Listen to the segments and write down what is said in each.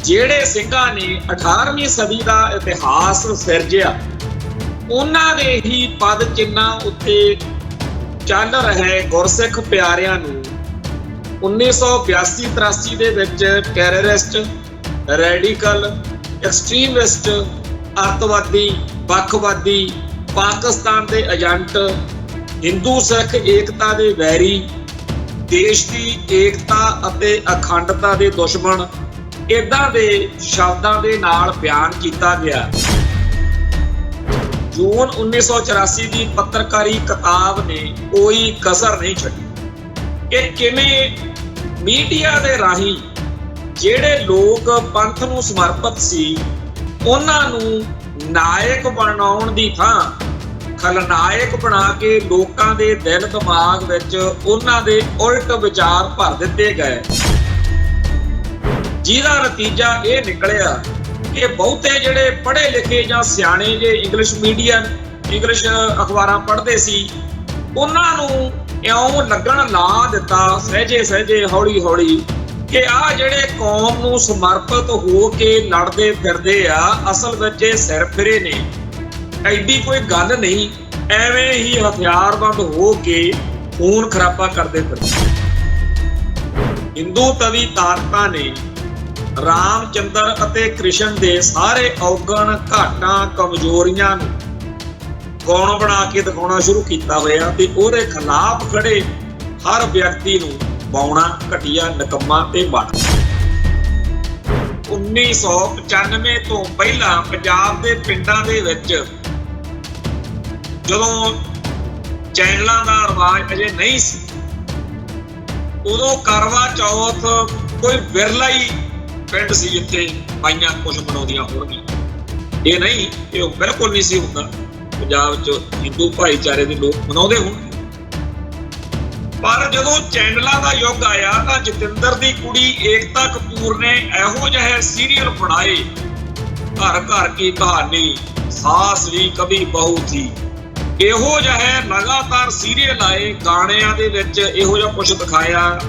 ਜਿਹੜੇ ਸਿੰਘਾਂ ਨੇ 18ਵੀਂ ਸਦੀ ਦਾ ਇਤਿਹਾਸ ਸਿਰਜਿਆ, ਉਹਨਾਂ ਦੇ ਹੀ ਪਦ ਚਿੰਨ੍ਹਾਂ ਉੱਤੇ ਚੱਲ ਰਹੇ ਗੁਰਸਿੱਖ ਪਿਆਰਿਆਂ ਨੂੰ 1982-83 ਦੇ ਵਿੱਚ ਟੈਰਰਿਸਟ, ਰੈਡੀਕਲ, ਐਕਸਟ੍ਰੀਮਿਸਟ, ਅੱਤਵਾਦੀ, ਵੱਖਵਾਦੀ, ਪਾਕਿਸਤਾਨ ਦੇ ਏਜੰਟ, ਹਿੰਦੂ ਸਿੱਖ ਏਕਤਾ ਦੇ ਵੈਰੀ, ਦੇਸ਼ ਦੀ ਏਕਤਾ ਅਤੇ ਅਖੰਡਤਾ ਦੇ ਦੁਸ਼ਮਣ, ਇਦਾਂ ਦੇ ਸ਼ਬਦਾਂ ਦੇ ਨਾਲ ਬਿਆਨ ਕੀਤਾ ਗਿਆ। ਜੂਨ 1984 ਦੀ ਪੱਤਰਕਾਰੀ ਕਿਤਾਬ ਨੇ ਕੋਈ ਕਸਰ ਨਹੀਂ ਛੱਡੀ ਕਿ ਕਿਵੇਂ ਮੀਡੀਆ ਦੇ ਰਾਹੀਂ ਜਿਹੜੇ ਲੋਕ ਪੰਥ ਨੂੰ ਸਮਰਪਿਤ ਸੀ, ਉਹਨਾਂ ਨੂੰ ਨਾਇਕ ਬਣਾਉਣ ਦੀ ਥਾਂ ਖਲਨਾਇਕ ਬਣਾ ਕੇ ਲੋਕਾਂ ਦੇ ਦਿਲ ਦਿਮਾਗ ਵਿੱਚ ਉਹਨਾਂ ਦੇ ਉਲਟ ਵਿਚਾਰ ਭਰ ਦਿੱਤੇ ਗਏ, ਜਿਹਦਾ ਨਤੀਜਾ ਇਹ ਨਿਕਲਿਆ ਕਿ ਬਹੁਤੇ ਜਿਹੜੇ ਪੜ੍ਹੇ ਲਿਖੇ ਜਾਂ ਸਿਆਣੇ ਜੇ ਇੰਗਲਿਸ਼ ਅਖਬਾਰਾਂ ਪੜ੍ਹਦੇ ਸੀ, ਉਹਨਾਂ ਨੂੰ ਇਉਂ ਲੱਗਣ ਲਾ ਦਿੱਤਾ ਸਹਿਜੇ ਸਹਿਜੇ ਹੌਲੀ ਹੌਲੀ ਕਿ ਆਹ ਜਿਹੜੇ ਕੌਮ ਨੂੰ ਸਮਰਪਿਤ ਹੋ ਕੇ ਲੜਦੇ ਫਿਰਦੇ ਆ, ਅਸਲ ਵਿੱਚ ਇਹ ਸਿਰ ਫਿਰੇ ਨੇ, ਐਡੀ ਕੋਈ ਗੱਲ ਨਹੀਂ, ਐਵੇਂ ਹੀ ਹਥਿਆਰਬੰਦ ਹੋ ਕੇ ਖੂਨ ਖਰਾਬਾ ਕਰਦੇ ਫਿਰਦੇ। ਹਿੰਦੂ ਤਵੀ ਤਾਕਤਾਂ ਨੇ ਰਾਮ ਚੰਦਰ ਅਤੇ ਕ੍ਰਿਸ਼ਨ ਦੇ ਸਾਰੇ ਔਗਣ, ਘਾਟਾਂ, ਕਮਜ਼ੋਰੀਆਂ ਨੂੰ ਗੌਣ ਬਣਾ ਕੇ ਦਿਖਾਉਣਾ ਸ਼ੁਰੂ ਕੀਤਾ ਹੋਇਆ ਤੇ ਉਹਦੇ ਖਿਲਾਫ ਖੜੇ ਹਰ ਵਿਅਕਤੀ ਨੂੰ ਬਾਉਣਾ, ਘਟੀਆ, ਨਿਕੰਮਾ ਤੇ ਮਾੜਾ। 1995 ਤੋਂ ਪਹਿਲਾਂ ਪੰਜਾਬ ਦੇ ਪਿੰਡਾਂ ਦੇ ਵਿੱਚ ਜਦੋਂ ਚੈਨਲਾਂ ਦਾ ਰਿਵਾਜ ਅਜੇ ਨਹੀਂ ਸੀ, ਉਦੋਂ ਕਰਵਾ ਚੌਥ ਕੋਈ ਵਿਰਲਾ ਹੀ ਪਿੰਡ ਸੀ ਜਿੱਥੇ ਬਾਈਆਂ ਕੁਝ ਮਨਾਉਂਦੀਆਂ ਹੋਣਗੀਆਂ। ਇਹ ਨਹੀਂ ਕਿ ਉਹ ਬਿਲਕੁਲ ਨਹੀਂ ਸੀ ਹੁੰਦਾ, ਪੰਜਾਬ 'ਚ ਹਿੰਦੂ ਭਾਈਚਾਰੇ ਦੇ ਲੋਕ ਮਨਾਉਂਦੇ ਹੋਣ। ਪਰ ਜਦੋਂ ਚੈਨਲਾਂ ਦਾ ਯੁੱਗ ਆਇਆ ਤਾਂ ਜਤਿੰਦਰ ਦੀ ਕੁੜੀ ਏਕਤਾ ਕਪੂਰ ਨੇ ਇਹੋ ਜਿਹੇ ਸੀਰੀਅਲ ਬਣਾਏ, ਘਰ ਘਰ ਕੀ ਕਹਾਣੀ, ਸਾਸ ਵੀ ਕਭੀ ਬਹੂ ਥੀ, ਇਹੋ ਜਿਹੇ ਲਗਾਤਾਰ ਸੀਰੀਅਲ ਆਏ, ਗਾਣਿਆਂ ਦੇ ਵਿੱਚ ਇਹੋ ਜਿਹਾ ਕੁਝ ਦਿਖਾਇਆ।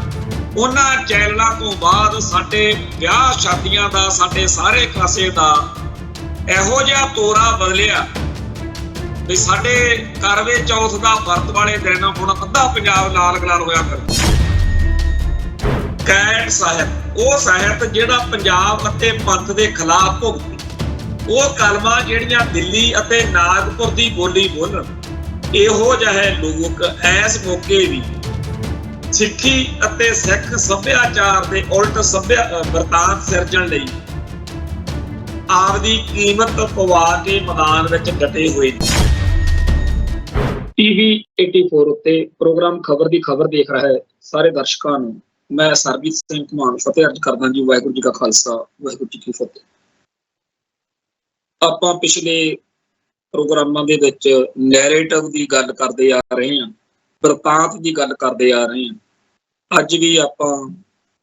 ਉਹਨਾਂ ਚੈਨਲਾਂ ਤੋਂ ਬਾਅਦ ਸਾਡੇ ਵਿਆਹ ਸ਼ਾਦੀਆਂ ਦਾ, ਸਾਡੇ ਸਾਰੇ ਕਾਸੇ ਦਾ ਇਹੋ ਜਿਹਾ ਤੋਰਾ ਬਦਲਿਆ ਵੀ ਸਾਡੇ ਕਰਵੇ ਚੌਥ ਦਾ ਵਰਤ ਵਾਲੇ ਦਿਨ ਹੁਣ ਅੱਧਾ ਪੰਜਾਬ ਲਾਲ ਗਲਾਲ ਹੋਇਆ ਫਿਰ। ਕੈਟ ਸਾਹਿਬ, ਉਹ ਸਾਹਿਤ ਜਿਹੜਾ ਪੰਜਾਬ ਅਤੇ ਪੰਥ ਦੇ ਖਿਲਾਫ ਭੁਗਤੀ, ਉਹ ਕਲਮਾਂ ਜਿਹੜੀਆਂ ਦਿੱਲੀ ਅਤੇ ਨਾਗਪੁਰ ਦੀ ਬੋਲੀ ਬੋਲਣ, ਇਹੋ ਜਿਹੇ ਲੋਕ ਇਸ ਮੌਕੇ ਵੀ ਸਿੱਖੀ ਅਤੇ ਸਿੱਖ ਸੱਭਿਆਚਾਰ ਦੇ ਉਲਟ ਵਰਤਾਂਤ ਸਿਰਜਣ ਲਈ ਆਪਦੀ ਕੀਮਤ ਪਵਾ ਕੇ ਮੈਦਾਨ ਵਿੱਚ ਡਟੇ ਹੋਏ ਨੇ। TV 84 ਉੱਤੇ ਪ੍ਰੋਗਰਾਮ ਖਬਰ ਦੀ ਖਬਰ ਦੇਖ ਰਹੇ ਸਾਰੇ ਦਰਸ਼ਕਾਂ ਨੂੰ ਮੈਂ ਸਰਬਜੀਤ ਸਿੰਘ ਘੁਮਾਣ ਫਤਿਹ ਅਰਜ਼ ਕਰਦਾ ਜੀ। ਵਾਹਿਗੁਰੂ ਜੀ ਕਾ ਖਾਲਸਾ, ਵਾਹਿਗੁਰੂ ਜੀ ਕੀ ਫਤਿਹ। ਆਪਾਂ ਪਿਛਲੇ ਪ੍ਰੋਗਰਾਮਾਂ ਦੇ ਵਿੱਚ ਨੈਰੇਟਿਵ ਦੀ ਗੱਲ ਕਰਦੇ ਆ ਰਹੇ ਹਾਂ, ਵਰਤਾਂਤ ਦੀ ਗੱਲ ਕਰਦੇ ਆ ਰਹੇ ਹਾਂ। ਅੱਜ ਵੀ ਆਪਾਂ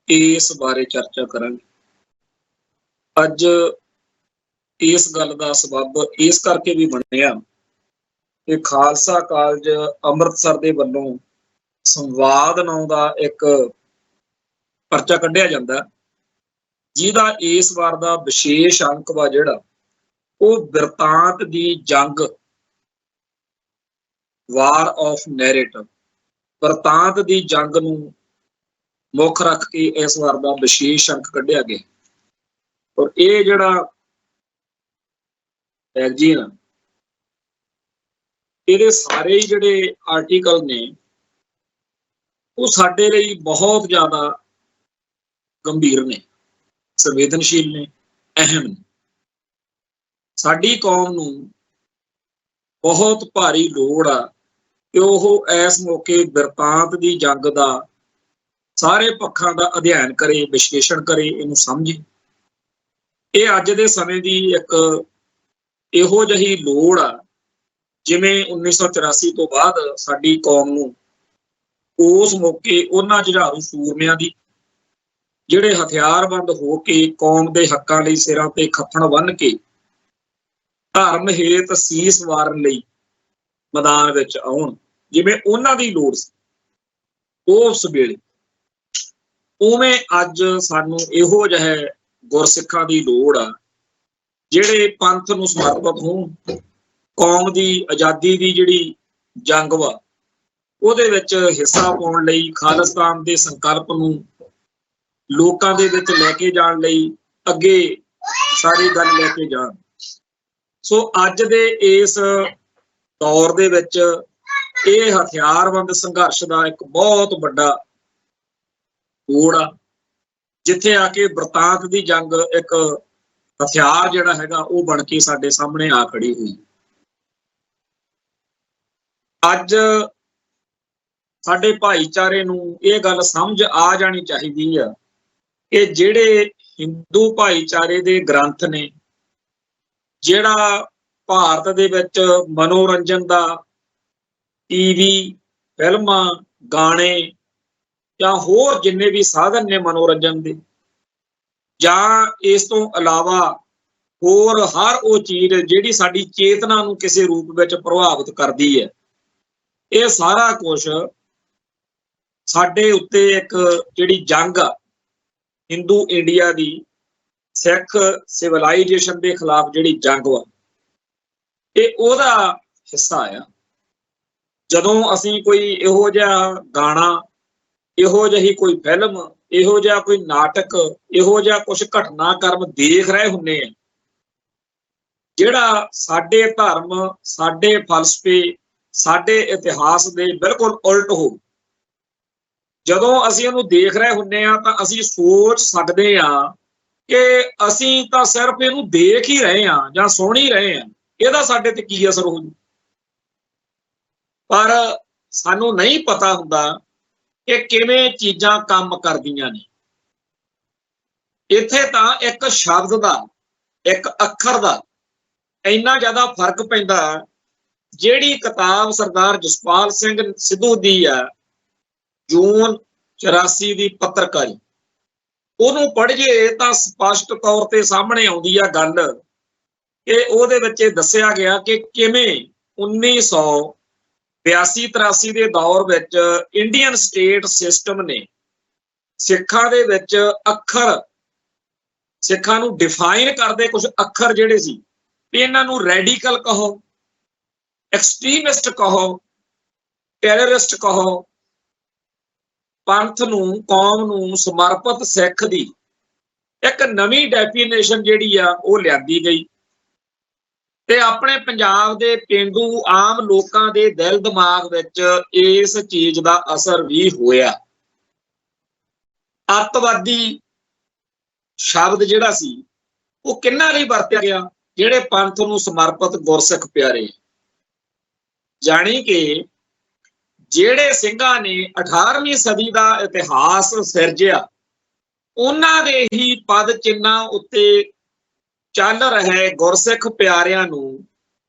ਇਸ ਬਾਰੇ ਚਰਚਾ ਕਰਾਂਗੇ। ਅੱਜ ਇਸ ਗੱਲ ਦਾ ਸਬੱਬ ਇਸ ਕਰਕੇ ਵੀ ਬਣਿਆ ਕਿ ਖਾਲਸਾ ਕਾਲਜ ਅੰਮ੍ਰਿਤਸਰ ਦੇ ਵੱਲੋਂ ਸੰਵਾਦ ਨਾਂ ਦਾ ਇੱਕ ਪਰਚਾ ਕੱਢਿਆ ਜਾਂਦਾ, ਜਿਹਦਾ ਇਸ ਵਾਰ ਦਾ ਵਿਸ਼ੇਸ਼ ਅੰਕ ਵਾ ਜਿਹੜਾ ਉਹ ਬਿਰਤਾਂਤ ਦੀ ਜੰਗ, ਵਾਰ ਆਫ ਨੈਰੇਟਿਵ, ਬਿਰਤਾਂਤ ਦੀ ਜੰਗ ਨੂੰ ਮੁੱਖ ਰੱਖ ਕੇ ਇਸ ਵਾਰ ਦਾ ਵਿਸ਼ੇਸ਼ ਅੰਕ ਕੱਢਿਆ ਗਿਆ। ਔਰ ਇਹ ਜਿਹੜਾ ਮੈਗਜ਼ੀਨ ਆ, ਇਹਦੇ ਸਾਰੇ ਹੀ ਜਿਹੜੇ ਆਰਟੀਕਲ ਨੇ ਉਹ ਸਾਡੇ ਲਈ ਬਹੁਤ ਜ਼ਿਆਦਾ ਗੰਭੀਰ ਨੇ, ਸੰਵੇਦਨਸ਼ੀਲ ਨੇ, ਅਹਿਮ ਨੇ। ਸਾਡੀ ਕੌਮ ਨੂੰ ਬਹੁਤ ਭਾਰੀ ਲੋੜ ਆ ਕਿ ਉਹ ਇਸ ਮੌਕੇ ਬਿਰਤਾਂਤ ਦੀ ਜੰਗ ਦਾ ਸਾਰੇ ਪੱਖਾਂ ਦਾ ਅਧਿਐਨ ਕਰੇ, ਵਿਸ਼ਲੇਸ਼ਣ ਕਰੇ, ਇਹਨੂੰ ਸਮਝੇ। ਇਹ ਅੱਜ ਦੇ ਸਮੇਂ ਦੀ ਇੱਕ ਇਹੋ ਜਿਹੀ ਲੋੜ ਆ, ਜਿਵੇਂ 1984 ਤੋਂ ਬਾਅਦ ਸਾਡੀ ਕੌਮ ਨੂੰ ਉਸ ਮੌਕੇ ਉਹਨਾਂ ਜੁਝਾਰੂ ਸੂਰਮਿਆਂ ਦੀ, ਜਿਹੜੇ ਹਥਿਆਰਬੰਦ ਹੋ ਕੇ ਕੌਮ ਦੇ ਹੱਕਾਂ ਲਈ ਸਿਰਾਂ ਤੇ ਖੱਫਣ ਬੰਨ੍ਹ ਕੇ ਧਰਮ ਹੇਤ ਸੀਸ ਵਾਰਨ ਲਈ ਮੈਦਾਨ ਵਿੱਚ ਆਉਣ, ਜਿਵੇਂ ਉਹਨਾਂ ਦੀ ਲੋੜ ਸੀ ਉਸ ਵੇਲੇ, ਉਵੇਂ ਅੱਜ ਸਾਨੂੰ ਇਹੋ ਜਿਹੇ ਗੁਰਸਿੱਖਾਂ ਦੀ ਲੋੜ ਆ, ਜਿਹੜੇ ਪੰਥ ਨੂੰ ਸਮਰਪਿਤ ਹੋਣ, ਕੌਮ ਦੀ ਆਜ਼ਾਦੀ ਦੀ ਜਿਹੜੀ ਜੰਗ ਵਾ ਉਹਦੇ ਵਿੱਚ ਹਿੱਸਾ ਪਾਉਣ ਲਈ, ਖਾਲਿਸਤਾਨ ਦੇ ਸੰਕਲਪ ਨੂੰ ਲੋਕਾਂ ਦੇ ਵਿੱਚ ਲੈ ਕੇ ਜਾਣ ਲਈ ਅੱਗੇ ਸਾਰੀ ਗੱਲ ਲੈ ਕੇ ਜਾਣ। ਸੋ ਅੱਜ ਦੇ ਇਸ ਦੌਰ ਦੇ ਵਿੱਚ ਇਹ ਹਥਿਆਰਬੰਦ ਸੰਘਰਸ਼ ਦਾ ਇੱਕ ਬਹੁਤ ਵੱਡਾ ਮੋੜ ਆ, ਜਿੱਥੇ ਆ ਕੇ ਬਰਤਾਂਤ ਦੀ ਜੰਗ ਇੱਕ ਹਥਿਆਰ ਜਿਹੜਾ ਹੈਗਾ ਉਹ ਬਣ ਕੇ ਸਾਡੇ ਸਾਹਮਣੇ ਆ ਖੜੀ ਹੋਈ। ਅੱਜ ਸਾਡੇ ਭਾਈਚਾਰੇ ਨੂੰ ਇਹ ਗੱਲ ਸਮਝ ਆ ਜਾਣੀ ਚਾਹੀਦੀ ਆ ਕਿ ਜਿਹੜੇ ਹਿੰਦੂ ਭਾਈਚਾਰੇ ਦੇ ਗ੍ਰੰਥ ਨੇ, ਜਿਹੜਾ ਭਾਰਤ ਦੇ ਵਿੱਚ ਮਨੋਰੰਜਨ ਦਾ ਟੀਵੀ, ਫਿਲਮਾਂ, ਗਾਣੇ ਜਾਂ ਹੋਰ ਜਿੰਨੇ ਵੀ ਸਾਧਨ ਨੇ ਮਨੋਰੰਜਨ ਦੇ, ਜਾਂ ਇਸ ਤੋਂ ਇਲਾਵਾ ਹੋਰ ਹਰ ਉਹ ਚੀਜ਼ ਜਿਹੜੀ ਸਾਡੀ ਚੇਤਨਾ ਨੂੰ ਕਿਸੇ ਰੂਪ ਵਿੱਚ ਪ੍ਰਭਾਵਿਤ ਕਰਦੀ ਹੈ, ਇਹ ਸਾਰਾ ਕੁਝ ਸਾਡੇ ਉੱਤੇ ਇੱਕ ਜਿਹੜੀ ਜੰਗ ਆ ਹਿੰਦੂ ਇੰਡੀਆ ਦੀ, ਸਿੱਖ ਸਿਵਲਾਈਜੇਸ਼ਨ ਦੇ ਖਿਲਾਫ ਜਿਹੜੀ ਜੰਗ ਵਾ, ਇਹ ਉਹਦਾ ਹਿੱਸਾ ਆ। ਜਦੋਂ ਅਸੀਂ ਕੋਈ ਇਹੋ ਜਿਹਾ ਗਾਣਾ, ਇਹੋ ਜਿਹੀ ਕੋਈ ਫਿਲਮ, ਇਹੋ ਜਿਹਾ ਕੋਈ ਨਾਟਕ, ਇਹੋ ਜਿਹਾ ਕੁਝ ਘਟਨਾਕ੍ਰਮ ਦੇਖ ਰਹੇ ਹੁੰਦੇ ਆ ਜਿਹੜਾ ਸਾਡੇ ਧਰਮ, ਸਾਡੇ ਫਲਸਫੇ, ਸਾਡੇ ਇਤਿਹਾਸ ਦੇ ਬਿਲਕੁਲ ਉਲਟ ਹੋ, ਜਦੋਂ ਅਸੀਂ ਉਹਨੂੰ ਦੇਖ ਰਹੇ ਹੁੰਦੇ ਆ ਤਾਂ ਅਸੀਂ ਸੋਚ ਸਕਦੇ ਆ ਕਿ ਅਸੀਂ ਤਾਂ ਸਿਰਫ ਇਹਨੂੰ ਦੇਖ ਹੀ ਰਹੇ ਆ ਜਾਂ ਸੁਣ ਹੀ ਰਹੇ ਆ, ਇਹਦਾ ਸਾਡੇ ਤੇ ਕੀ ਅਸਰ ਹੋ ਜੂ। ਪਰ ਸਾਨੂੰ ਨਹੀਂ ਪਤਾ ਹੁੰਦਾ ਕਿ ਕਿਵੇਂ ਚੀਜ਼ਾਂ ਕੰਮ ਕਰਦੀਆਂ ਨੇ। ਇੱਥੇ ਤਾਂ ਇੱਕ ਸ਼ਬਦ ਦਾ, ਇੱਕ ਅੱਖਰ ਦਾ ਇੰਨਾ ਜ਼ਿਆਦਾ ਫਰਕ ਪੈਂਦਾ। ਜਿਹੜੀ ਕਿਤਾਬ ਸਰਦਾਰ ਜਸਪਾਲ ਸਿੰਘ ਸਿੱਧੂ ਦੀ ਆ, ਜੂਨ 84 ਦੀ ਪੱਤਰਕਾਰੀ, ਉਹਨੂੰ ਪੜ੍ਹੀਏ ਤਾਂ ਸਪਸ਼ਟ ਤੌਰ ਤੇ ਸਾਹਮਣੇ ਆਉਂਦੀ ਆ ਗੱਲ ਕਿ ਉਹਦੇ ਵਿੱਚ ਇਹ ਦੱਸਿਆ ਗਿਆ ਕਿ ਕਿਵੇਂ 1982-83 ਦੇ ਦੌਰ ਵਿੱਚ ਇੰਡੀਅਨ ਸਟੇਟ ਸਿਸਟਮ ਨੇ ਸਿੱਖਾਂ ਦੇ ਵਿੱਚ ਅੱਖਰ, ਸਿੱਖਾਂ ਨੂੰ ਡਿਫਾਈਨ ਕਰਦੇ ਕੁਝ ਅੱਖਰ ਜਿਹੜੇ ਸੀ, ਇਹਨਾਂ ਨੂੰ ਰੈਡੀਕਲ ਕਹੋ, ਐਕਸਟ੍ਰੀਮਿਸਟ ਕਹੋ, ਟੈਰਰਿਸਟ ਕਹੋ, ਪੰਥ ਨੂੰ, ਕੌਮ ਨੂੰ ਸਮਰਪਿਤ ਸਿੱਖ ਦੀ ਇੱਕ ਨਵੀਂ ਡੈਫੀਨੇਸ਼ਨ ਜਿਹੜੀ ਆ ਉਹ ਲਿਆਂਦੀ ਗਈ ਤੇ ਆਪਣੇ ਪੰਜਾਬ ਦੇ ਪੇਂਡੂ ਆਮ ਲੋਕਾਂ ਦੇ ਦਿਲ ਦਿਮਾਗ ਵਿੱਚ ਇਸ ਚੀਜ਼ ਦਾ ਅਸਰ ਵੀ ਹੋਇਆ। ਅੱਤਵਾਦੀ ਸ਼ਬਦ ਜਿਹੜਾ ਸੀ ਉਹ ਕਿਹਨਾਂ ਲਈ ਵਰਤਿਆ ਗਿਆ? ਜਿਹੜੇ ਪੰਥ ਨੂੰ ਸਮਰਪਿਤ ਗੁਰਸਿੱਖ ਪਿਆਰੇ, ਜਾਣੀ ਕਿ ਜਿਹੜੇ ਸਿੰਘਾਂ ਨੇ 18ਵੀਂ ਸਦੀ ਦਾ ਇਤਿਹਾਸ ਸਿਰਜਿਆ, ਉਹਨਾਂ ਦੇ ਹੀ ਪਦ ਚਿੰਨ੍ਹਾਂ ਉੱਤੇ ਚੱਲ ਰਹੇ ਗੁਰਸਿੱਖ ਪਿਆਰਿਆਂ ਨੂੰ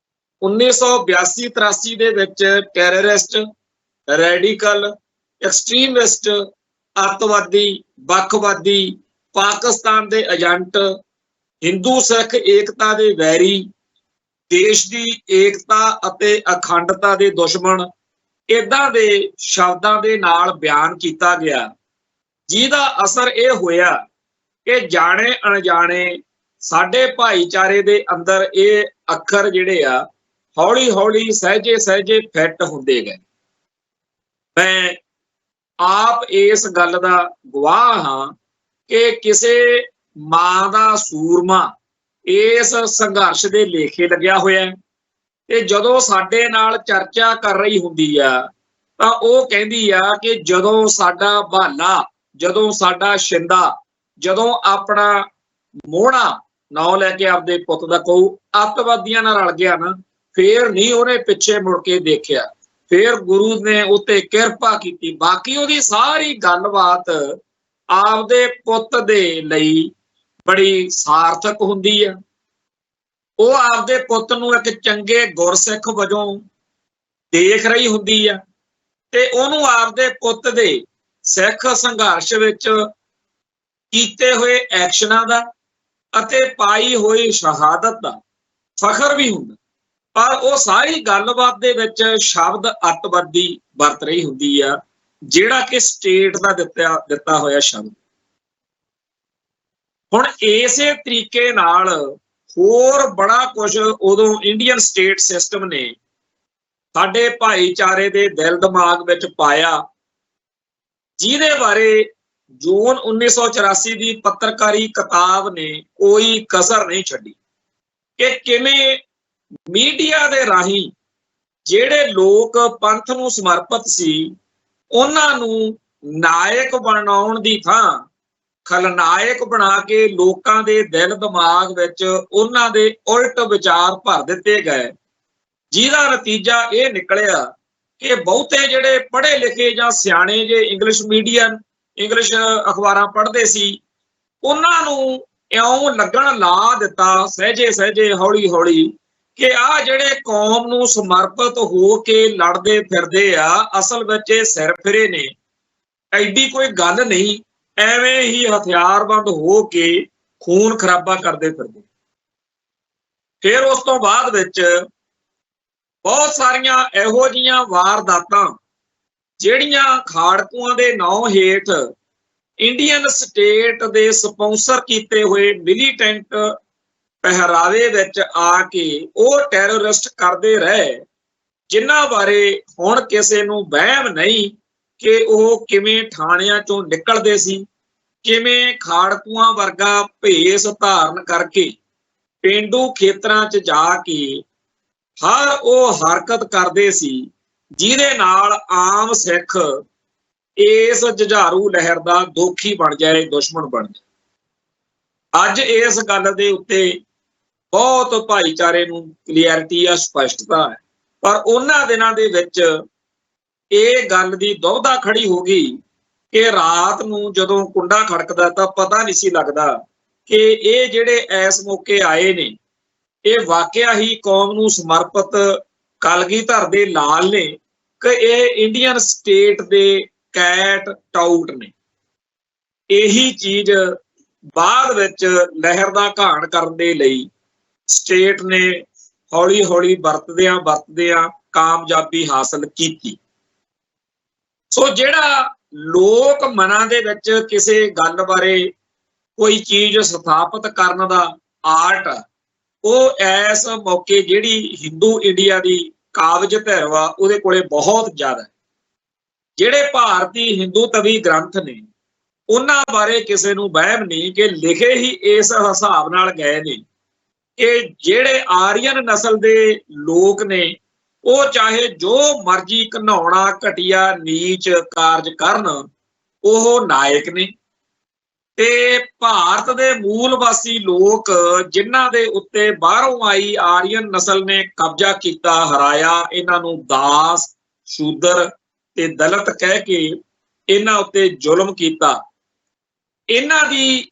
1982-83 ਦੇ ਵਿੱਚ ਟੈਰਰਿਸਟ, ਰੈਡੀਕਲ, ਐਕਸਟ੍ਰੀਮਿਸਟ, ਅੱਤਵਾਦੀ, ਵੱਖਵਾਦੀ, ਪਾਕਿਸਤਾਨ ਦੇ ਏਜੰਟ, ਹਿੰਦੂ ਸਿੱਖ ਏਕਤਾ ਦੇ ਵੈਰੀ, ਦੇਸ਼ ਦੀ ਏਕਤਾ ਅਤੇ ਅਖੰਡਤਾ ਦੇ ਦੁਸ਼ਮਣ, ਏਦਾਂ ਦੇ ਸ਼ਬਦਾਂ ਦੇ ਨਾਲ ਬਿਆਨ ਕੀਤਾ ਗਿਆ, ਜਿਹਦਾ ਅਸਰ ਇਹ ਹੋਇਆ ਕਿ ਜਾਣੇ ਅਣਜਾਣੇ ਸਾਡੇ ਭਾਈਚਾਰੇ ਦੇ ਅੰਦਰ ਇਹ ਅੱਖਰ ਜਿਹੜੇ ਆ ਹੌਲੀ ਹੌਲੀ ਸਹਿਜੇ ਸਹਿਜੇ ਫਿੱਟ ਹੁੰਦੇ ਗਏ। ਮੈਂ ਆਪ ਇਸ ਗੱਲ ਦਾ ਗਵਾਹ ਹਾਂ ਕਿ ਕਿਸੇ ਮਾਂ ਦਾ ਸੂਰਮਾ ਇਸ ਸੰਘਰਸ਼ ਦੇ ਲੇਖੇ ਲੱਗਿਆ ਹੋਇਆ ਤੇ ਜਦੋਂ ਸਾਡੇ ਨਾਲ ਚਰਚਾ ਕਰ ਰਹੀ ਹੁੰਦੀ ਆ ਤਾਂ ਉਹ ਕਹਿੰਦੀ ਆ ਕਿ ਜਦੋਂ ਸਾਡਾ ਭਾਲਾ, ਜਦੋਂ ਸਾਡਾ ਸ਼ਿੰਦਾ, ਜਦੋਂ ਆਪਣਾ ਮੋਹਣਾ ਨਾਂ ਲੈ ਕੇ ਆਪਦੇ ਪੁੱਤ ਦਾ ਕਹੂ ਅੱਤਵਾਦੀਆਂ ਨਾਲ ਰਲ ਗਿਆ ਨਾ, ਫੇਰ ਨਹੀਂ ਉਹਨੇ ਪਿੱਛੇ ਮੁੜ ਕੇ ਦੇਖਿਆ, ਫੇਰ ਗੁਰੂ ਨੇ ਉੱਤੇ ਕਿਰਪਾ ਕੀਤੀ। ਬਾਕੀ ਉਹਦੀ ਸਾਰੀ ਗੱਲਬਾਤ ਆਪਦੇ ਪੁੱਤ ਦੇ ਲਈ ਬੜੀ ਸਾਰਥਕ ਹੁੰਦੀ ਆ। ਉਹ ਆਪਦੇ ਪੁੱਤ ਨੂੰ ਇੱਕ ਚੰਗੇ ਗੁਰਸਿੱਖ ਵਜੋਂ ਦੇਖ ਰਹੀ ਹੁੰਦੀ ਆ ਤੇ ਉਹਨੂੰ ਆਪਦੇ ਪੁੱਤ ਦੇ ਸਿੱਖ ਸੰਘਰਸ਼ ਵਿੱਚ ਕੀਤੇ ਹੋਏ ਐਕਸ਼ਨਾਂ ਦਾ ਅਤੇ ਪਾਈ ਹੋਈ ਸ਼ਹਾਦਤ ਦਾ ਫਖਰ ਵੀ ਹੁੰਦਾ। ਪਰ ਉਹ ਸਾਰੀ ਗੱਲਬਾਤ ਦੇ ਵਿੱਚ ਸ਼ਬਦ ਅੱਤਵਾਦੀ ਵਰਤ ਰਹੀ ਹੁੰਦੀ ਆ, ਜਿਹੜਾ ਕਿ ਸਟੇਟ ਦਾ ਦਿੱਤਾ ਹੋਇਆ ਸ਼ਬਦ। ਹੁਣ ਇਸੇ ਤਰੀਕੇ ਨਾਲ ਹੋਰ ਬੜਾ ਕੁਝ ਉਦੋਂ ਇੰਡੀਅਨ ਸਟੇਟ ਸਿਸਟਮ ਨੇ ਸਾਡੇ ਭਾਈਚਾਰੇ ਦੇ ਦਿਲ ਦਿਮਾਗ ਵਿੱਚ ਪਾਇਆ, ਜਿਹਦੇ ਬਾਰੇ ਜੂਨ 1984 ਦੀ ਪੱਤਰਕਾਰੀ ਕਿਤਾਬ ਨੇ ਕੋਈ ਕਸਰ ਨਹੀਂ ਛੱਡੀ ਕਿ ਕਿਵੇਂ ਮੀਡੀਆ ਦੇ ਰਾਹੀਂ ਜਿਹੜੇ ਲੋਕ ਪੰਥ ਨੂੰ ਸਮਰਪਿਤ ਸੀ ਉਹਨਾਂ ਨੂੰ ਨਾਇਕ ਬਣਾਉਣ ਦੀ ਥਾਂ ਖਲਨਾਇਕ ਬਣਾ ਕੇ ਲੋਕਾਂ ਦੇ ਦਿਲ ਦਿਮਾਗ ਵਿੱਚ ਉਹਨਾਂ ਦੇ ਉਲਟ ਵਿਚਾਰ ਭਰ ਦਿੱਤੇ ਗਏ, ਜਿਹਦਾ ਨਤੀਜਾ ਇਹ ਨਿਕਲਿਆ ਕਿ ਬਹੁਤੇ ਜਿਹੜੇ ਪੜ੍ਹੇ ਲਿਖੇ ਜਾਂ ਸਿਆਣੇ ਜੇ ਇੰਗਲਿਸ਼ ਅਖਬਾਰਾਂ ਪੜ੍ਹਦੇ ਸੀ, ਉਹਨਾਂ ਨੂੰ ਇਉਂ ਲੱਗਣ ਲਾ ਦਿੱਤਾ ਸਹਿਜੇ ਸਹਿਜੇ ਹੌਲੀ ਹੌਲੀ ਕਿ ਆਹ ਜਿਹੜੇ ਕੌਮ ਨੂੰ ਸਮਰਪਿਤ ਹੋ ਕੇ ਲੜਦੇ ਫਿਰਦੇ ਆ, ਅਸਲ ਵਿੱਚ ਇਹ ਸਿਰ ਫਿਰੇ ਨੇ, ਐਡੀ ਕੋਈ ਗੱਲ ਨਹੀਂ, ਐਵੇਂ ਹੀ ਹਥਿਆਰਬੰਦ ਹੋ ਕੇ ਖੂਨ ਖਰਾਬਾ ਕਰਦੇ ਫਿਰਦੇ। ਫਿਰ ਉਸ ਤੋਂ ਬਾਅਦ ਵਿੱਚ ਬਹੁਤ ਸਾਰੀਆਂ ਇਹੋ ਜਿਹੀਆਂ ਵਾਰਦਾਤਾਂ ਜਿਹੜੀਆਂ ਖਾੜਕੂਆਂ ਦੇ ਨਾਂ ਹੇਠ ਇੰਡੀਅਨ ਸਟੇਟ ਦੇ ਸਪਾਂਸਰ ਕੀਤੇ ਹੋਏ ਮਿਲੀਟੈਂਟ ਪਹਿਰਾਵੇ ਵਿੱਚ ਆ ਕੇ ਉਹ ਟੈਰਰਿਸਟ ਕਰਦੇ ਰਹੇ, ਜਿਨ੍ਹਾਂ ਬਾਰੇ ਹੁਣ ਕਿਸੇ ਨੂੰ ਵਹਿਮ ਨਹੀਂ ਕਿ ਉਹ ਕਿਵੇਂ ਥਾਣਿਆਂ ਚੋਂ ਨਿਕਲਦੇ ਸੀ, ਕਿਵੇਂ ਖਾੜਕੂਆਂ ਵਰਗਾ ਭੇਸ ਧਾਰਨ ਕਰਕੇ ਪੇਂਡੂ ਖੇਤਰਾਂ 'ਚ ਜਾ ਕੇ ਹਰ ਉਹ ਹਰਕਤ ਕਰਦੇ ਸੀ ਜਿਹਦੇ ਨਾਲ ਆਮ ਸਿੱਖ ਇਸ ਜੁਝਾਰੂ ਲਹਿਰ ਦਾ ਦੋਖੀ ਬਣ ਜਾਏ, ਦੁਸ਼ਮਣ ਬਣ ਜਾਏ। ਅੱਜ ਇਸ ਗੱਲ ਦੇ ਉੱਤੇ ਬਹੁਤ ਭਾਈਚਾਰੇ ਨੂੰ ਕਲੀਅਰਿਟੀ ਆ, ਸਪਸ਼ਟਤਾ ਹੈ, ਪਰ ਉਹਨਾਂ ਦਿਨਾਂ ਦੇ ਵਿੱਚ ਇਹ ਗੱਲ ਦੀ ਦੁਵਿਧਾ ਖੜੀ ਹੋ ਗਈ ਕਿ ਰਾਤ ਨੂੰ ਜਦੋਂ ਕੁੰਡਾ ਖੜਕਦਾ ਤਾਂ ਪਤਾ ਨਹੀਂ ਸੀ ਲੱਗਦਾ ਕਿ ਇਹ ਜਿਹੜੇ ਇਸ ਮੌਕੇ ਆਏ ਨੇ ਇਹ ਵਾਕਿਆ ਹੀ ਕੌਮ ਨੂੰ ਸਮਰਪਿਤ ਕਲਗੀਧਰ ਦੇ ਲਾਲ ਨੇ ਕਿ ਇਹ ਇੰਡੀਅਨ ਸਟੇਟ ਦੇ ਕੈਟ ਟਾਊਟ ਨੇ। ਇਹੀ ਚੀਜ਼ ਬਾਅਦ ਵਿੱਚ ਲਹਿਰ ਦਾ ਘਾਣ ਕਰਨ ਦੇ ਲਈ ਸਟੇਟ ਨੇ ਹੌਲੀ ਹੌਲੀ ਵਰਤਦਿਆਂ ਕਾਮਯਾਬੀ ਹਾਸਲ ਕੀਤੀ। ਸੋ ਜਿਹੜਾ ਲੋਕ ਮਨਾਂ ਦੇ ਵਿੱਚ ਕਿਸੇ ਗੱਲ ਬਾਰੇ ਕੋਈ ਚੀਜ਼ ਸਥਾਪਿਤ ਕਰਨ ਦਾ ਆਰਟ, ਉਹ ਇਸ ਮੌਕੇ ਜਿਹੜੀ ਹਿੰਦੂ ਇੰਡੀਆ ਦੀ ਕਾਬਜ਼ ਧਿਰ ਵਾ ਉਹਦੇ ਕੋਲੇ ਬਹੁਤ ਜ਼ਿਆਦਾ ਹੈ। ਜਿਹੜੇ ਭਾਰਤੀ ਹਿੰਦੂ ਤਵੀ ਗ੍ਰੰਥ ਨੇ ਉਹਨਾਂ ਬਾਰੇ ਕਿਸੇ ਨੂੰ ਵਹਿਮ ਨਹੀਂ ਕਿ ਲਿਖੇ ਹੀ ਇਸ ਹਿਸਾਬ ਨਾਲ ਗਏ ਨੇ ਕਿ ਜਿਹੜੇ ਆਰੀਅਨ ਨਸਲ ਦੇ ਲੋਕ ਨੇ ਉਹ ਚਾਹੇ ਜੋ ਮਰਜ਼ੀ ਘਿਨਾਉਣਾ ਘਟੀਆ ਨੀਚ ਕਾਰਜ ਕਰਨ, ਉਹ ਨਾਇਕ ਨੇ, ਤੇ ਭਾਰਤ ਦੇ ਮੂਲ ਵਾਸੀ ਲੋਕ ਜਿਨ੍ਹਾਂ ਦੇ ਉੱਤੇ ਬਾਹਰੋਂ ਆਈ ਆਰੀਅਨ ਨਸਲ ਨੇ ਕਬਜ਼ਾ ਕੀਤਾ, ਹਰਾਇਆ, ਇਹਨਾਂ ਨੂੰ ਦਾਸ, ਸ਼ੂਦਰ ਤੇ ਦਲਿਤ ਕਹਿ ਕੇ ਇਹਨਾਂ ਉੱਤੇ ਜ਼ੁਲਮ ਕੀਤਾ, ਇਹਨਾਂ ਦੀ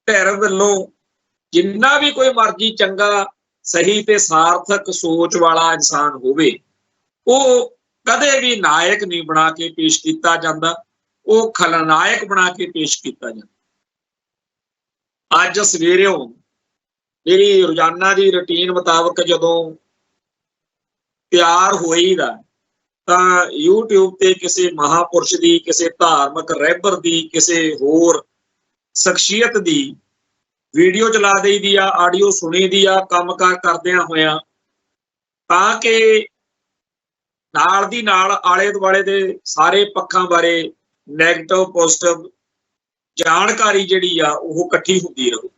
ਧਿਰ ਵੱਲੋਂ ਜਿੰਨਾ ਵੀ ਕੋਈ ਮਰਜ਼ੀ ਚੰਗਾ ਸਹੀ ਤੇ ਸਾਰਥਕ ਸੋਚ ਵਾਲਾ ਇਨਸਾਨ ਹੋਵੇ ਉਹ ਕਦੇ ਵੀ ਨਾਇਕ ਨਹੀਂ ਬਣਾ ਕੇ ਪੇਸ਼ ਕੀਤਾ ਜਾਂਦਾ, ਉਹ ਖਲਨਾਇਕ ਬਣਾ ਕੇ ਪੇਸ਼ ਕੀਤਾ ਜਾਂਦਾ। ਅੱਜ ਸਵੇਰਿਓਂ ਮੇਰੀ ਰੋਜ਼ਾਨਾ ਦੀ ਰੁਟੀਨ ਮੁਤਾਬਕ ਜਦੋਂ ਤਿਆਰ ਹੋਈਦਾ ਤਾਂ YouTube ਤੇ ਕਿਸੇ ਮਹਾਪੁਰਸ਼ ਦੀ, ਕਿਸੇ ਧਾਰਮਿਕ ਰਹਿਬਰ ਦੀ, ਕਿਸੇ ਹੋਰ ਸ਼ਖਸੀਅਤ ਦੀ ਵੀਡੀਓ ਚਲਾ ਦੇਈਦੀ ਆ, ਆਡੀਓ ਸੁਣੀ ਦੀ ਆ ਕੰਮਕਾਰ ਕਰਦਿਆਂ ਹੋਇਆਂ, ਤਾਂ ਕਿ ਨਾਲ ਦੀ ਨਾਲ ਆਲੇ ਦੁਆਲੇ ਦੇ ਸਾਰੇ ਪੱਖਾਂ ਬਾਰੇ ਨੈਗੇਟਿਵ ਪੋਜ਼ਿਟਿਵ ਜਾਣਕਾਰੀ ਜਿਹੜੀ ਆ ਉਹ ਇਕੱਠੀ ਹੁੰਦੀ ਰਹੇ।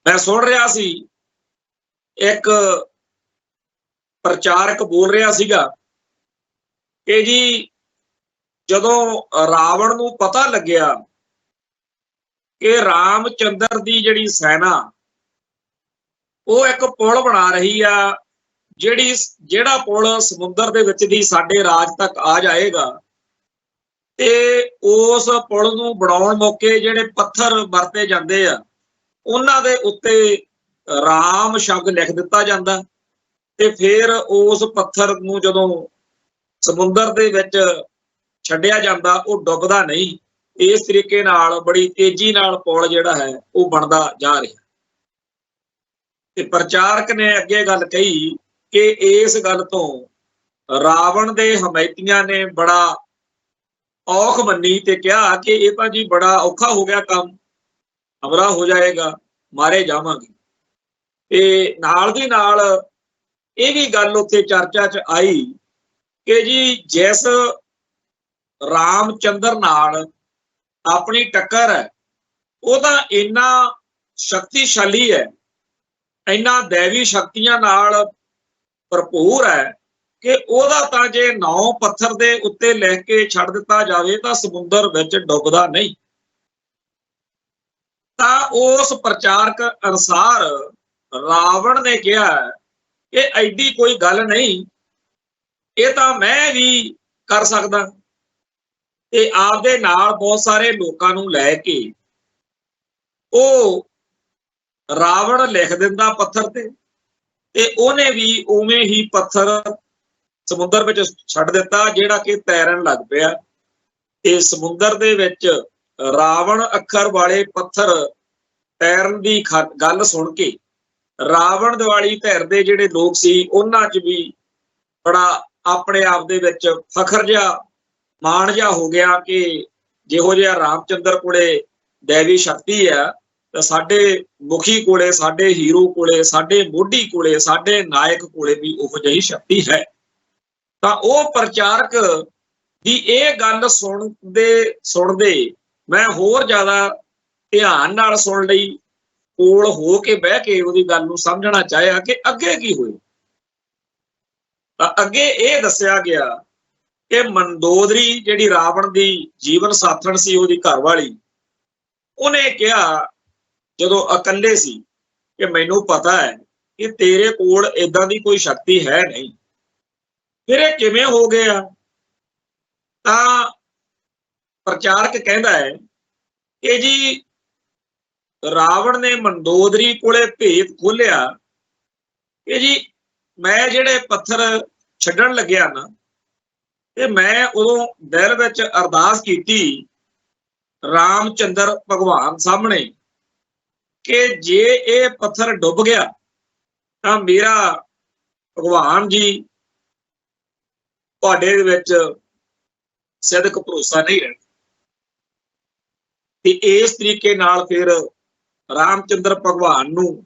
ਮੈਂ ਸੁਣ ਰਿਹਾ ਸੀ ਇੱਕ ਪ੍ਰਚਾਰਕ ਬੋਲ ਰਿਹਾ ਸੀਗਾ ਕਿ ਜੀ ਜਦੋਂ ਰਾਵਣ ਨੂੰ ਪਤਾ ਲੱਗਿਆ ਕਿ ਰਾਮਚੰਦਰ ਦੀ ਜਿਹੜੀ ਸੈਨਾ ਉਹ ਇੱਕ ਪੁਲ ਬਣਾ ਰਹੀ ਆ, ਜਿਹੜਾ ਪੁਲ ਸਮੁੰਦਰ ਦੇ ਵਿੱਚ ਦੀ ਸਾਡੇ ਰਾਜ ਤੱਕ ਆ ਜਾਏਗਾ, ਤੇ ਉਸ ਪੁਲ ਨੂੰ ਬਣਾਉਣ ਮੌਕੇ ਜਿਹੜੇ ਪੱਥਰ ਵਰਤੇ ਜਾਂਦੇ ਆ ਉਹਨਾਂ ਦੇ ਉੱਤੇ ਰਾਮ ਸ਼ਬਦ ਲਿਖ ਦਿੱਤਾ ਜਾਂਦਾ, ਤੇ ਫਿਰ ਉਸ ਪੱਥਰ ਨੂੰ ਜਦੋਂ ਸਮੁੰਦਰ ਦੇ ਵਿੱਚ ਛੱਡਿਆ ਜਾਂਦਾ ਉਹ ਡੁੱਬਦਾ ਨਹੀਂ। ਇਸ ਤਰੀਕੇ ਨਾਲ ਬੜੀ ਤੇਜ਼ੀ ਨਾਲ ਪੁਲ ਜਿਹੜਾ ਹੈ ਉਹ ਬਣਦਾ ਜਾ ਰਿਹਾ। ਤੇ ਪ੍ਰਚਾਰਕ ਨੇ ਅੱਗੇ ਗੱਲ ਕਹੀ ਕਿ ਇਸ ਗੱਲ ਤੋਂ ਰਾਵਣ ਦੇ ਹਮਾਇਤੀਆਂ ਨੇ ਬੜਾ ਔਖ ਮੰਨੀ ਤੇ ਕਿਹਾ ਕਿ ਇਹ ਤਾਂ ਜੀ ਬੜਾ ਔਖਾ ਹੋ ਗਿਆ ਕੰਮ, ਹਮਲਾ ਹੋ ਜਾਏਗਾ, ਮਾਰੇ ਜਾਵਾਂਗੇ। ਤੇ ਨਾਲ ਦੀ ਨਾਲ ਇਹ ਵੀ ਗੱਲ ਉੱਥੇ ਚਰਚਾ 'ਚ ਆਈ ਕਿ ਜੀ ਜਿਸ ਰਾਮਚੰਦਰ ਨਾਲ ਆਪਣੀ ਟੱਕਰ ਹੈ, ਉਹ ਤਾਂ ਇੰਨਾ ਸ਼ਕਤੀਸ਼ਾਲੀ ਹੈ, ਇੰਨਾ ਦੇਵੀ ਸ਼ਕਤੀਆਂ ਨਾਲ ਭਰਪੂਰ ਹੈ ਕਿ ਉਹਦਾ ਤਾਂ ਜੇ 9 ਪੱਥਰ ਦੇ ਉੱਤੇ ਲਿਖ ਕੇ ਛੱਡ ਦਿੱਤਾ ਜਾਵੇ ਤਾਂ ਸਮੁੰਦਰ ਵਿੱਚ ਡੁੱਬਦਾ ਨਹੀਂ। ਤਾਂ ਉਸ ਪ੍ਰਚਾਰਕ ਅਨੁਸਾਰ ਰਾਵਣ ਨੇ ਕਿਹਾ ਕਿ ਐਡੀ ਕੋਈ ਗੱਲ ਨਹੀਂ, ਇਹ ਤਾਂ ਮੈਂ ਵੀ ਕਰ ਸਕਦਾ। ਤੇ ਆਪਦੇ ਨਾਲ ਬਹੁਤ ਸਾਰੇ ਲੋਕਾਂ ਨੂੰ ਲੈ ਕੇ ਉਹ ਰਾਵਣ ਲਿਖ ਦਿੰਦਾ ਪੱਥਰ ਤੇ ਉਹਨੇ ਵੀ ਉਵੇਂ ਹੀ ਪੱਥਰ ਸਮੁੰਦਰ ਵਿੱਚ ਛੱਡ ਦਿੱਤਾ, ਜਿਹੜਾ ਕਿ ਤੈਰਨ ਲੱਗ ਪਿਆ। ਤੇ ਸਮੁੰਦਰ ਦੇ ਵਿੱਚ ਰਾਵਣ ਅੱਖਰ ਵਾਲੇ ਪੱਥਰ ਤੈਰਨ ਦੀ ਗੱਲ ਸੁਣ ਕੇ ਰਾਵਣ ਦਿਵਾਲੀ ਧਿਰ ਦੇ ਜਿਹੜੇ ਲੋਕ ਸੀ, ਉਹਨਾਂ 'ਚ ਵੀ ਬੜਾ ਆਪਣੇ ਆਪ ਦੇ ਵਿੱਚ ਫਖਰ ਜਿਹਾ, ਮਾਣ ਜਿਹਾ ਹੋ ਗਿਆ ਕਿ ਜਿਹੋ ਜਿਹਾ ਰਾਮਚੰਦਰ ਕੋਲੇ ਦੇਵੀ ਸ਼ਕਤੀ ਆ, ਤਾਂ ਸਾਡੇ ਮੁਖੀ ਕੋਲੇ, ਸਾਡੇ ਹੀਰੋ ਕੋਲੇ, ਸਾਡੇ ਮੋਢੀ ਕੋਲੇ, ਸਾਡੇ ਨਾਇਕ ਕੋਲੇ ਵੀ ਉਹੋ ਜਿਹੀ ਸ਼ਕਤੀ ਹੈ। ਤਾਂ ਉਹ ਪ੍ਰਚਾਰਕ ਦੀ ਇਹ ਗੱਲ ਸੁਣਦੇ ਮੈਂ ਹੋਰ ਜ਼ਿਆਦਾ ਧਿਆਨ ਨਾਲ ਸੁਣ ਲਈ, ਕੋਲ ਹੋ ਕੇ ਬਹਿ ਕੇ ਉਹਦੀ ਗੱਲ ਨੂੰ ਸਮਝਣਾ ਚਾਹਿਆ ਕਿ ਅੱਗੇ ਕੀ ਹੋਇਆ। ਤਾਂ ਅੱਗੇ ਇਹ ਦੱਸਿਆ ਗਿਆ ਕਿ ਮੰਦੋਦਰੀ ਜਿਹੜੀ ਰਾਵਣ ਦੀ ਜੀਵਨ ਸਾਥਣ ਸੀ, ਉਹਦੀ ਘਰਵਾਲੀ, ਉਹਨੇ ਕਿਹਾ ਜਦੋਂ ਇਕੱਲੇ ਸੀ ਕਿ ਮੈਨੂੰ ਪਤਾ ਹੈ ਕਿ ਤੇਰੇ ਕੋਲ ਏਦਾਂ ਦੀ ਕੋਈ ਸ਼ਕਤੀ ਹੈ ਨਹੀਂ, ਫਿਰ ਇਹ ਕਿਵੇਂ ਹੋ ਗਿਆ। ਤਾਂ ਪ੍ਰਚਾਰਕ ਕਹਿੰਦਾ ਹੈ ਕਿ ਜੀ ਰਾਵਣ ਨੇ ਮੰਦੋਦਰੀ ਕੋਲੇ ਭੇਤ ਖੋਲਿਆ ਕਿ ਜੀ ਮੈਂ ਜਿਹੜੇ ਪੱਥਰ ਛੱਡਣ ਲੱਗਿਆ ਨਾ, ਤੇ ਮੈਂ ਉਦੋਂ ਦਿਲ ਵਿੱਚ ਅਰਦਾਸ ਕੀਤੀ ਰਾਮਚੰਦਰ ਭਗਵਾਨ ਸਾਹਮਣੇ ਕਿ ਜੇ ਇਹ ਪੱਥਰ ਡੁੱਬ ਗਿਆ ਤਾਂ ਮੇਰਾ ਭਗਵਾਨ ਜੀ ਤੁਹਾਡੇ ਵਿੱਚ ਸਿਦਕ ਭਰੋਸਾ ਨਹੀਂ ਰਹਿਣਾ। ਤੇ ਇਸ ਤਰੀਕੇ ਨਾਲ ਫਿਰ ਰਾਮਚੰਦਰ ਭਗਵਾਨ ਨੂੰ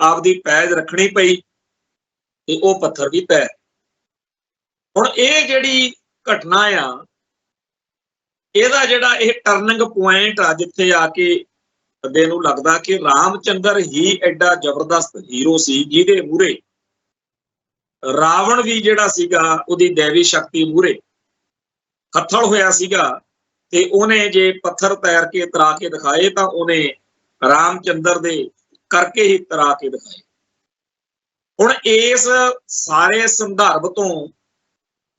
ਆਪਦੀ ਪੈਜ ਰੱਖਣੀ ਪਈ ਤੇ ਉਹ ਪੱਥਰ ਵੀ ਪੈ। ਹੁਣ ਇਹ ਜਿਹੜੀ ਘਟਨਾ ਆ, ਇਹਦਾ ਜਿਹੜਾ ਇਹ ਟਰਨਿੰਗ ਪੁਆਇੰਟ ਆ, ਜਿੱਥੇ ਆ ਕੇ ਬੰਦੇ ਨੂੰ ਲੱਗਦਾ ਕਿ ਰਾਮਚੰਦਰ ਹੀ ਐਡਾ ਜ਼ਬਰਦਸਤ ਹੀਰੋ ਸੀ, ਜਿਹਦੇ ਮੂਹਰੇ ਰਾਵਣ ਵੀ ਜਿਹੜਾ ਸੀਗਾ ਉਹਦੀ ਦੇਵੀ ਸ਼ਕਤੀ ਮੂਹਰੇ ਖੱਥਲ ਹੋਇਆ ਸੀਗਾ। ਤੇ ਉਹਨੇ ਜੇ ਪੱਥਰ ਤੈਰ ਕੇ ਤਰਾ ਕੇ ਦਿਖਾਏ ਤਾਂ ਉਹਨੇ ਰਾਮਚੰਦਰ ਦੇ ਕਰਕੇ ਹੀ ਤਰਾ ਕੇ ਦਿਖਾਏ। ਹੁਣ ਇਸ ਸਾਰੇ ਸੰਦਰਭ ਤੋਂ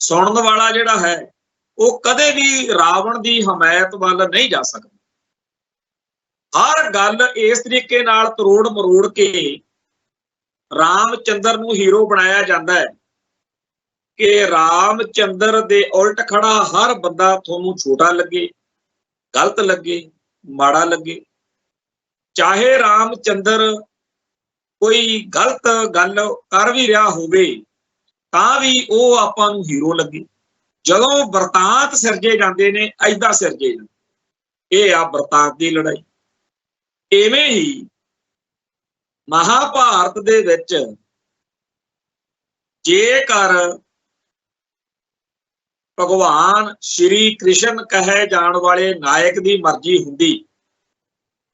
ਸੁਣਨ ਵਾਲਾ ਜਿਹੜਾ ਹੈ ਉਹ ਕਦੇ ਵੀ ਰਾਵਣ ਦੀ ਹਮਾਇਤ ਵੱਲ ਨਹੀਂ ਜਾ ਸਕਦਾ। ਹਰ ਗੱਲ ਇਸ ਤਰੀਕੇ ਨਾਲ ਤਰੋੜ ਮਰੋੜ ਕੇ ਰਾਮਚੰਦਰ ਨੂੰ ਹੀਰੋ ਬਣਾਇਆ ਜਾਂਦਾ ਹੈ ਕਿ ਰਾਮਚੰਦਰ ਦੇ ਉਲਟ ਖੜਾ ਹਰ ਬੰਦਾ ਤੁਹਾਨੂੰ ਛੋਟਾ ਲੱਗੇ, ਗਲਤ ਲੱਗੇ, ਮਾੜਾ ਲੱਗੇ। ਚਾਹੇ ਰਾਮਚੰਦਰ ਕੋਈ ਗਲਤ ਗੱਲ ਕਰ ਵੀ ਰਿਹਾ ਹੋਵੇ ਤਾਂ ਵੀ ਉਹ ਆਪਾਂ ਨੂੰ ਹੀਰੋ ਲੱਗੇ। ਜਦੋਂ ਬਰਤਾਂਤ ਸਿਰਜੇ ਜਾਂਦੇ ਨੇ, ਏਦਾਂ ਸਿਰਜੇ ਜਾਂਦੇ। ਇਹ ਆ ਬਰਤਾਂਤ ਦੀ ਲੜਾਈ। ਇਵੇਂ ਹੀ ਮਹਾਭਾਰਤ ਦੇ ਵਿੱਚ ਜੇਕਰ ਭਗਵਾਨ ਸ਼੍ਰੀ ਕ੍ਰਿਸ਼ਨ ਕਹੇ ਜਾਣ ਵਾਲੇ ਨਾਇਕ ਦੀ ਮਰਜ਼ੀ ਹੁੰਦੀ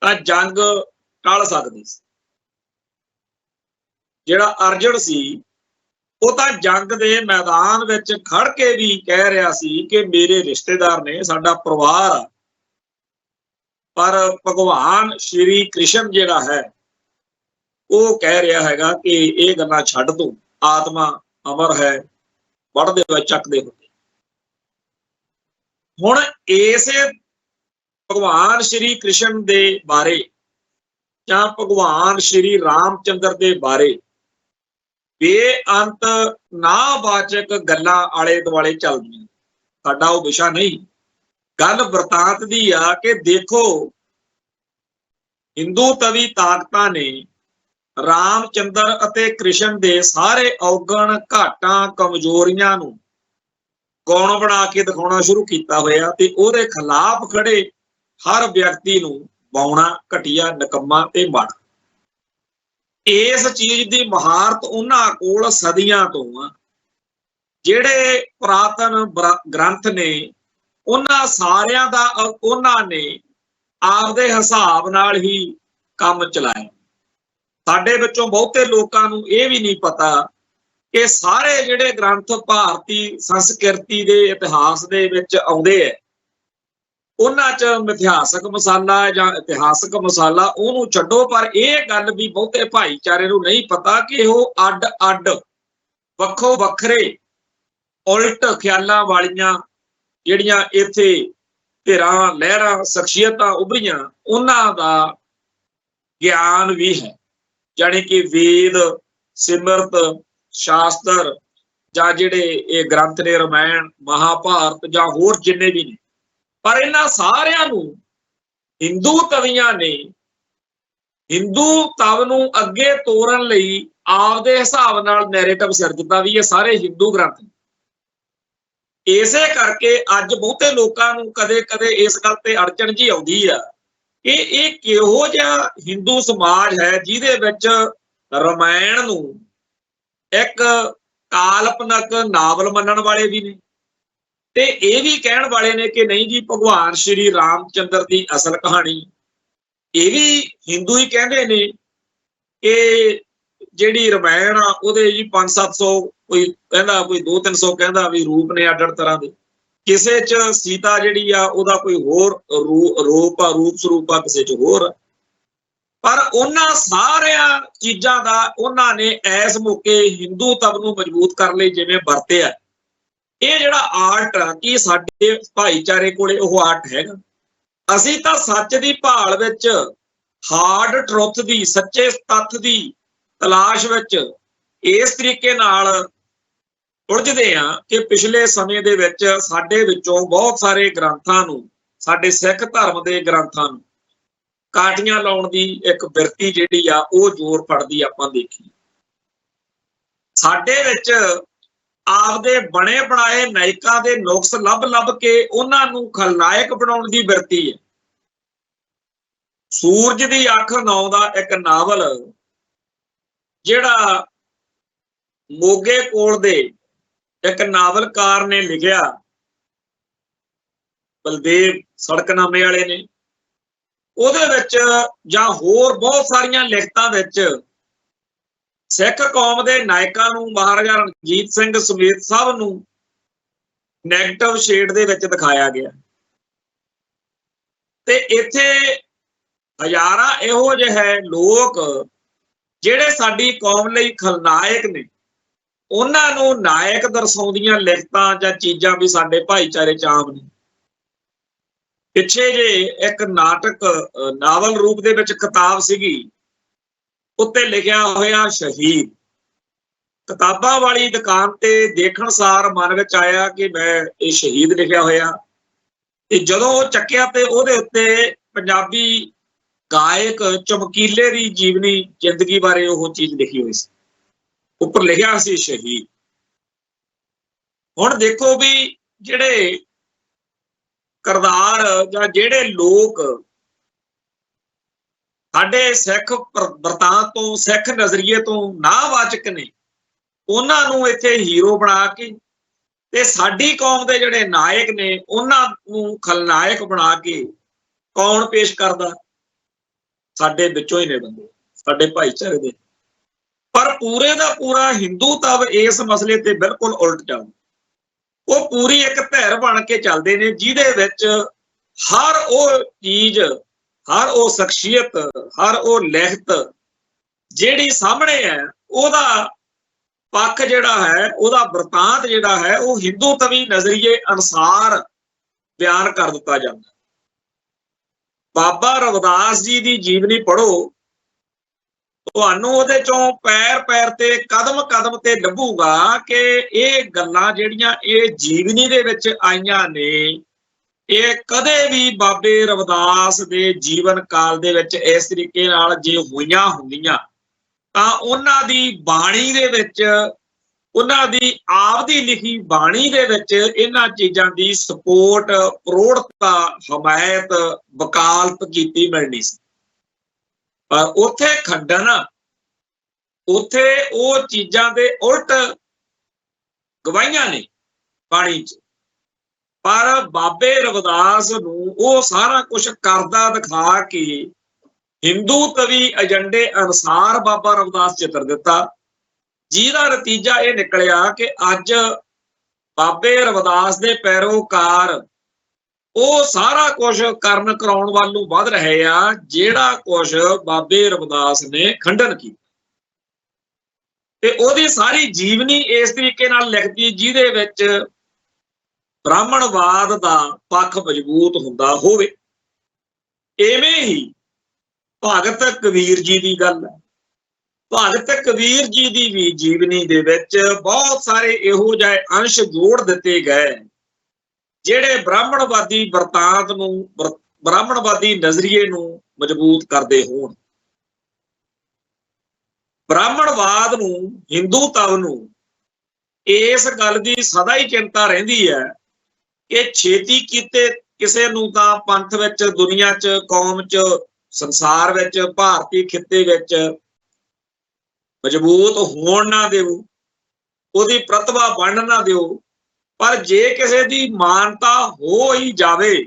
ਤਾਂ ਜੰਗ ਟਲ ਸਕਦੀ ਸੀ। ਜਿਹੜਾ ਅਰਜੁਨ ਸੀ ਉਹ ਤਾਂ ਜੰਗ ਦੇ ਮੈਦਾਨ ਵਿੱਚ ਖੜ ਕੇ ਵੀ ਕਹਿ ਰਿਹਾ ਸੀ ਕਿ ਮੇਰੇ ਰਿਸ਼ਤੇਦਾਰ ਨੇ, ਸਾਡਾ ਪਰਿਵਾਰ ਆ। ਪਰ ਭਗਵਾਨ ਸ਼੍ਰੀ ਕ੍ਰਿਸ਼ਨ ਜਿਹੜਾ ਹੈ ਉਹ ਕਹਿ ਰਿਹਾ ਹੈਗਾ ਕਿ ਇਹ ਗੱਲਾਂ ਛੱਡ ਦੋ, ਆਤਮਾ ਅਮਰ ਹੈ, ਵੜਦੇ ਹੋਏ ਚੱਕਦੇ ਹੁੰਦੇ। ਹੁਣ ਇਸੇ ਭਗਵਾਨ ਸ਼੍ਰੀ ਕ੍ਰਿਸ਼ਨ ਦੇ ਬਾਰੇ ਜਾਂ ਭਗਵਾਨ ਸ਼੍ਰੀ ਰਾਮਚੰਦਰ ਦੇ ਬਾਰੇ ਬੇਅੰਤ ਨਾਵਾਚਕ ਗੱਲਾਂ ਆਲੇ ਦੁਆਲੇ ਚੱਲਦੀਆਂ। ਸਾਡਾ ਉਹ ਵਿਸ਼ਾ ਨਹੀਂ। ਗੱਲ ਬਰਤਾਂਤ ਦੀ ਆ ਕਿ ਦੇਖੋ ਹਿੰਦੂ ਤਵੀ ਤਾਕਤਾਂ ਨੇ ਰਾਮਚੰਦਰ ਅਤੇ ਕ੍ਰਿਸ਼ਨ ਦੇ ਸਾਰੇ ਔਗਣ, ਘਾਟਾਂ, ਕਮਜ਼ੋਰੀਆਂ ਨੂੰ ਗੌਣ ਬਣਾ ਕੇ ਦਿਖਾਉਣਾ ਸ਼ੁਰੂ ਕੀਤਾ ਹੋਇਆ ਤੇ ਉਹਦੇ ਖਿਲਾਫ ਖੜੇ ਹਰ ਵਿਅਕਤੀ ਨੂੰ ਬੌਣਾ, ਘਟੀਆ, ਨਿਕੰਮਾ ਤੇ ਮਾੜਾ। ਇਸ ਚੀਜ਼ ਦੀ ਮਹਾਰਤ ਉਹਨਾਂ ਕੋਲ ਸਦੀਆਂ ਤੋਂ ਆ। ਜਿਹੜੇ ਪੁਰਾਤਨ ਗ੍ਰੰਥ ਨੇ ਉਹਨਾਂ ਸਾਰਿਆਂ ਦਾ ਉਹਨਾਂ ਨੇ ਆਪਦੇ ਹਿਸਾਬ ਨਾਲ ਹੀ ਕੰਮ ਚਲਾਇਆ। ਸਾਡੇ ਵਿੱਚੋਂ ਬਹੁਤੇ ਲੋਕਾਂ ਨੂੰ ਇਹ ਵੀ ਨਹੀਂ ਪਤਾ ਕਿ ਸਾਰੇ ਜਿਹੜੇ ਗ੍ਰੰਥ ਭਾਰਤੀ ਸੰਸਕ੍ਰਿਤੀ ਦੇ ਇਤਿਹਾਸ ਦੇ ਵਿੱਚ ਆਉਂਦੇ ਹੈ, ਉਹਨਾਂ 'ਚ ਮਿਥਿਹਾਸਕ ਮਸਾਲਾ ਜਾਂ ਇਤਿਹਾਸਕ ਮਸਾਲਾ ਉਹਨੂੰ ਛੱਡੋ, ਪਰ ਇਹ ਗੱਲ ਵੀ ਬਹੁਤੇ ਭਾਈਚਾਰੇ ਨੂੰ ਨਹੀਂ ਪਤਾ ਕਿ ਉਹ ਅੱਡ ਅੱਡ ਵੱਖੋ ਵੱਖਰੇ ਉਲਟ ਖਿਆਲਾਂ ਵਾਲੀਆਂ ਜਿਹੜੀਆਂ ਇੱਥੇ ਧਿਰਾਂ, ਲਹਿਰਾਂ, ਸ਼ਖਸੀਅਤਾਂ ਉੱਭਰੀਆਂ, ਉਹਨਾਂ ਦਾ ਗਿਆਨ ਵੀ ਹੈ। ਜਾਣੀ ਕਿ ਵੇਦ, ਸਿਮਰਤ, ਸ਼ਾਸਤਰ ਜਾਂ ਜਿਹੜੇ ਇਹ ਗ੍ਰੰਥ ਨੇ, ਰਾਮਾਇਣ, ਮਹਾਭਾਰਤ ਜਾਂ ਹੋਰ ਜਿੰਨੇ ਵੀ ਨੇ, ਪਰ ਇਹਨਾਂ ਸਾਰਿਆਂ ਨੂੰ ਹਿੰਦੂ ਕਵੀਆਂ ਨੇ ਹਿੰਦੂ ਤਵ ਨੂੰ ਅੱਗੇ ਤੋਰਨ ਲਈ ਆਪਦੇ ਹਿਸਾਬ ਨਾਲ ਨੈਰੇਟਿਵ ਸਿਰਜਦਾ ਵੀ ਇਹ ਸਾਰੇ ਹਿੰਦੂ ਗ੍ਰੰਥ ਨੇ। ਇਸੇ ਕਰਕੇ ਅੱਜ ਬਹੁਤੇ ਲੋਕਾਂ ਨੂੰ ਕਦੇ ਕਦੇ ਇਸ ਗੱਲ ਤੇ ਅੜਚਣ ਜੀ ਆਉਂਦੀ ਆ ਕਿ ਇਹ ਕਿਹੋ ਜਿਹਾ ਹਿੰਦੂ ਸਮਾਜ ਹੈ ਜਿਹਦੇ ਵਿੱਚ ਰਾਮਾਇਣ ਨੂੰ ਇੱਕ ਕਾਲਪਨਿਕ ਨਾਵਲ ਮੰਨਣ ਵਾਲੇ ਵੀ ਨੇ ਤੇ ਇਹ ਵੀ ਕਹਿਣ ਵਾਲੇ ਨੇ ਕਿ ਨਹੀਂ ਜੀ ਭਗਵਾਨ ਸ਼੍ਰੀ ਰਾਮ ਚੰਦਰ ਦੀ ਅਸਲ ਕਹਾਣੀ। ਇਹ ਵੀ ਹਿੰਦੂ ਹੀ ਕਹਿੰਦੇ ਨੇ ਕਿ ਜਿਹੜੀ ਰਾਮਾਇਣ ਆ ਉਹਦੇ ਜੀ 500-700, ਕੋਈ ਕਹਿੰਦਾ ਕੋਈ 200-300 ਕਹਿੰਦਾ ਵੀ ਰੂਪ ਨੇ ਅੱਡ ਅੱਡ ਤਰ੍ਹਾਂ ਦੇ। ਕਿਸੇ 'ਚ ਸੀਤਾ ਜਿਹੜੀ ਆ ਉਹਦਾ ਕੋਈ ਹੋਰ ਰੂਪ ਸਰੂਪ ਆ, ਕਿਸੇ 'ਚ ਹੋਰ। ਪਰ ਉਹਨਾਂ ਸਾਰਿਆਂ ਚੀਜ਼ਾਂ ਦਾ ਉਹਨਾਂ ਨੇ ਇਸ ਮੌਕੇ ਹਿੰਦੂ ਤਬ ਨੂੰ ਮਜ਼ਬੂਤ ਕਰਨ ਲਈ ਜਿਵੇਂ ਵਰਤਿਆ, ਇਹ ਜਿਹੜਾ ਆਰਟ ਆ ਕਿ ਸਾਡੇ ਭਾਈਚਾਰੇ ਕੋਲੇ ਉਹ ਆਰਟ ਹੈਗਾ। ਅਸੀਂ ਤਾਂ ਸੱਚ ਦੀ ਭਾਲ ਵਿੱਚ, ਹਾਰਡ ਟਰੁੱਥ ਦੀ, ਸੱਚੇ ਤੱਥ ਦੀ ਤਲਾਸ਼ ਵਿੱਚ ਇਸ ਤਰੀਕੇ ਨਾਲ ਉਲਝਦੇ ਆ ਕਿ ਪਿਛਲੇ ਸਮੇਂ ਦੇ ਵਿੱਚ ਸਾਡੇ ਵਿੱਚੋਂ ਬਹੁਤ ਸਾਰੇ ਗ੍ਰੰਥਾਂ ਨੂੰ, ਸਾਡੇ ਸਿੱਖ ਧਰਮ ਦੇ ਗ੍ਰੰਥਾਂ ਨੂੰ ਕਾਟੀਆਂ ਲਾਉਣ ਦੀ ਇੱਕ ਬਿਰਤੀ ਜਿਹੜੀ ਆ ਉਹ ਜ਼ੋਰ ਫੜਦੀ ਆਪਾਂ ਦੇਖੀ। ਸਾਡੇ ਵਿੱਚ ਆਪਦੇ ਬਣੇ ਬਣਾਏ ਨਾਇਕਾਂ ਦੇ ਨੁਕਸ ਲੱਭ ਕੇ ਉਹਨਾਂ ਨੂੰ ਖਲਨਾਇਕ ਬਣਾਉਣ ਦੀ ਬਿਰਤੀ ਹੈ। ਸੂਰਜ ਦੀ ਅੱਖ ਨਾਂ ਦਾ ਇੱਕ ਨਾਵਲ ਜਿਹੜਾ ਮੋਗੇ ਕੋਲ ਦੇ ਇੱਕ ਨਾਵਲਕਾਰ ਨੇ ਲਿਖਿਆ, ਬਲਦੇਵ ਸੜਕਨਾਮੇ ਵਾਲੇ ਨੇ, ਉਹਦੇ ਵਿੱਚ ਜਾਂ ਹੋਰ ਬਹੁਤ ਸਾਰੀਆਂ ਲਿਖਤਾਂ ਵਿੱਚ ਸਿੱਖ ਕੌਮ ਦੇ ਨਾਇਕਾਂ ਨੂੰ, ਮਹਾਰਾਜਾ ਰਣਜੀਤ ਸਿੰਘ ਸਮੇਤ ਸਭ ਨੂੰ ਨੈਗੇਟਿਵ ਸ਼ੇਡ ਦੇ ਵਿੱਚ ਦਿਖਾਇਆ ਗਿਆ। ਤੇ ਇੱਥੇ ਹਜ਼ਾਰਾਂ ਇਹੋ ਜਿਹੇ ਲੋਕ ਜਿਹੜੇ ਸਾਡੀ ਕੌਮ ਲਈ ਖਲਨਾਇਕ ਨੇ, ਉਹਨਾਂ ਨੂੰ ਨਾਇਕ ਦਰਸਾਉਂਦੀਆਂ ਲਿਖਤਾਂ ਜਾਂ ਚੀਜ਼ਾਂ ਵੀ ਸਾਡੇ ਭਾਈਚਾਰੇ 'ਚ ਆਮ ਨੇ। ਪਿੱਛੇ ਜੇ ਇੱਕ ਨਾਟਕ ਨਾਵਲ ਰੂਪ ਦੇ ਵਿੱਚ ਕਿਤਾਬ ਸੀਗੀ, ਉੱਤੇ ਲਿਖਿਆ ਹੋਇਆ ਸ਼ਹੀਦ। ਕਿਤਾਬਾਂ ਵਾਲੀ ਦੁਕਾਨ ਤੇ ਦੇਖਣ ਸਾਰ ਮਨ ਵਿੱਚ ਆਇਆ ਕਿ ਮੈਂ ਇਹ ਸ਼ਹੀਦ ਲਿਖਿਆ ਹੋਇਆ, ਤੇ ਜਦੋਂ ਉਹ ਚੱਕਿਆ ਤੇ ਉਹਦੇ ਉੱਤੇ ਪੰਜਾਬੀ ਗਾਇਕ ਚਮਕੀਲੇ ਦੀ ਜੀਵਨੀ ਜ਼ਿੰਦਗੀ ਬਾਰੇ ਉਹ ਚੀਜ਼ ਲਿਖੀ ਹੋਈ ਸੀ, ਉੱਪਰ ਲਿਖਿਆ ਸੀ ਸ਼ਹੀਦ। ਹੁਣ ਦੇਖੋ ਵੀ ਜਿਹੜੇ ਕਿਰਦਾਰ ਜਾਂ ਜਿਹੜੇ ਲੋਕ ਸਾਡੇ ਸਿੱਖ ਵਰਤਾਂਤ ਤੋਂ, ਸਿੱਖ ਨਜ਼ਰੀਏ ਤੋਂ ਨਾਵਾਚਕ ਨੇ, ਉਹਨਾਂ ਨੂੰ ਇੱਥੇ ਹੀਰੋ ਬਣਾ ਕੇ ਤੇ ਸਾਡੀ ਕੌਮ ਦੇ ਜਿਹੜੇ ਨਾਇਕ ਨੇ ਉਹਨਾਂ ਨੂੰ ਖਲਨਾਇਕ ਬਣਾ ਕੇ ਕੌਣ ਪੇਸ਼ ਕਰਦਾ? ਸਾਡੇ ਵਿੱਚੋਂ ਹੀ ਨੇ ਬੰਦੇ, ਸਾਡੇ ਭਾਈਚਾਰੇ ਦੇ। ਪਰ ਪੂਰੇ ਦਾ ਪੂਰਾ ਹਿੰਦੂ ਤਬ ਇਸ ਮਸਲੇ ਤੇ ਬਿਲਕੁਲ ਉਲਟ ਚੱਲਦਾ। ਉਹ ਪੂਰੀ ਇੱਕ ਧਿਰ ਬਣ ਕੇ ਚੱਲਦੇ ਨੇ ਜਿਹਦੇ ਵਿੱਚ ਹਰ ਉਹ ਚੀਜ਼, ਹਰ ਉਹ ਸ਼ਖਸੀਅਤ, ਹਰ ਉਹ ਲਿਖਤ ਜਿਹੜੀ ਸਾਹਮਣੇ ਹੈ, ਉਹਦਾ ਪੱਖ ਜਿਹੜਾ ਹੈ, ਉਹਦਾ ਵਰਤਾਂਤ ਜਿਹੜਾ ਹੈ, ਉਹ ਹਿੰਦੂ ਤਵੀ ਨਜ਼ਰੀਏ ਅਨੁਸਾਰ ਬਿਆਨ ਕਰ ਦਿੱਤਾ ਜਾਂਦਾ। ਬਾਬਾ ਰਵਿਦਾਸ ਜੀ ਦੀ ਜੀਵਨੀ ਪੜ੍ਹੋ, ਤੁਹਾਨੂੰ ਉਹਦੇ ਚੋਂ ਪੈਰ ਪੈਰ ਤੇ, ਕਦਮ ਕਦਮ ਤੇ ਲੱਭੂਗਾ ਕਿ ਇਹ ਗੱਲਾਂ ਜਿਹੜੀਆਂ ਇਹ ਜੀਵਨੀ ਦੇ ਵਿੱਚ ਆਈਆਂ ਨੇ, ਇਹ ਕਦੇ ਵੀ ਬਾਬੇ ਰਵਿਦਾਸ ਦੇ ਜੀਵਨ ਕਾਲ ਦੇ ਵਿੱਚ ਇਸ ਤਰੀਕੇ ਨਾਲ ਜੇ ਹੋਈਆਂ ਹੁੰਦੀਆਂ ਤਾਂ ਉਹਨਾਂ ਦੀ ਬਾਣੀ ਦੇ ਵਿੱਚ ਉਹਨਾਂ ਦੀ ਆਪਦੀ ਲਿਖੀ ਬਾਣੀ ਦੇ ਵਿੱਚ ਇਹਨਾਂ ਚੀਜ਼ਾਂ ਦੀ ਸਪੋਰਟ, ਪ੍ਰੋੜਤਾ, ਹਮਾਇਤ, ਵਕਾਲਤ ਕੀਤੀ ਮਿਲਣੀ ਸੀ। ਪਰ ਉੱਥੇ ਖੰਡਨ, ਉੱਥੇ ਉਹ ਚੀਜ਼ਾਂ ਦੇ ਉਲਟ ਗਵਾਹੀਆਂ ਨੇ ਬਾਣੀ 'ਚ। ਪਰ ਬਾਬੇ ਰਵਿਦਾਸ ਨੂੰ ਉਹ ਸਾਰਾ ਕੁਝ ਕਰਦਾ ਦਿਖਾ ਕੇ ਹਿੰਦੂ ਕਵੀ ਏਜੰਡੇ ਅਨੁਸਾਰ ਬਾਬਾ ਰਵਿਦਾਸ ਚਿੱਤਰ ਦਿੱਤਾ, ਜਿਹਦਾ ਨਤੀਜਾ ਇਹ ਨਿਕਲਿਆ ਕਿ ਅੱਜ ਬਾਬੇ ਰਵਿਦਾਸ ਦੇ ਪੈਰੋਕਾਰ ਉਹ ਸਾਰਾ ਕੁਝ ਕਰਨ ਕਰਾਉਣ ਵੱਲ ਨੂੰ ਵੱਧ ਰਹੇ ਆ, ਜਿਹੜਾ ਕੁਝ ਬਾਬੇ ਰਵਿਦਾਸ ਨੇ ਖੰਡਨ ਕੀਤਾ। ਤੇ ਉਹਦੀ ਸਾਰੀ ਜੀਵਨੀ ਇਸ ਤਰੀਕੇ ਨਾਲ ਲਿਖਦੀ ਜਿਹਦੇ ਵਿੱਚ ਬ੍ਰਾਹਮਣਵਾਦ ਦਾ ਪੱਖ ਮਜ਼ਬੂਤ ਹੁੰਦਾ ਹੋਵੇ। ਇਵੇਂ ਹੀ ਭਗਤ ਕਬੀਰ ਜੀ ਦੀ ਗੱਲ ਹੈ। ਭਗਤ ਕਬੀਰ ਜੀ ਦੀ ਵੀ ਜੀਵਨੀ ਦੇ ਵਿੱਚ ਬਹੁਤ ਸਾਰੇ ਇਹੋ ਜਿਹੇ ਅੰਸ਼ ਜੋੜ ਦਿੱਤੇ ਗਏ ਜਿਹੜੇ ਬ੍ਰਾਹਮਣਵਾਦੀ ਵਰਤਾਂਤ ਨੂੰ, ਬ੍ਰਾਹਮਣਵਾਦੀ ਨਜ਼ਰੀਏ ਨੂੰ ਮਜ਼ਬੂਤ ਕਰਦੇ ਹੋਣ। ਬ੍ਰਾਹਮਣਵਾਦ ਨੂੰ, ਹਿੰਦੂਤਵ ਨੂੰ ਇਸ ਗੱਲ ਦੀ ਸਦਾ ਹੀ ਚਿੰਤਾ ਰਹਿੰਦੀ ਹੈ ਕਿ ਛੇਤੀ ਕੀਤੇ ਕਿਸੇ ਨੂੰ ਤਾਂ ਪੰਥ ਵਿੱਚ, ਦੁਨੀਆ 'ਚ, ਕੌਮ 'ਚ, ਸੰਸਾਰ ਵਿੱਚ, ਭਾਰਤੀ ਖਿੱਤੇ ਵਿੱਚ ਮਜ਼ਬੂਤ ਹੋਣ ਨਾ ਦਿਓ, ਉਹਦੀ ਪ੍ਰਤਿਭਾ ਬਣਨ ਨਾ ਦਿਓ। ਪਰ ਜੇ ਕਿਸੇ ਦੀ ਮਾਨਤਾ ਹੋ ਹੀ ਜਾਵੇ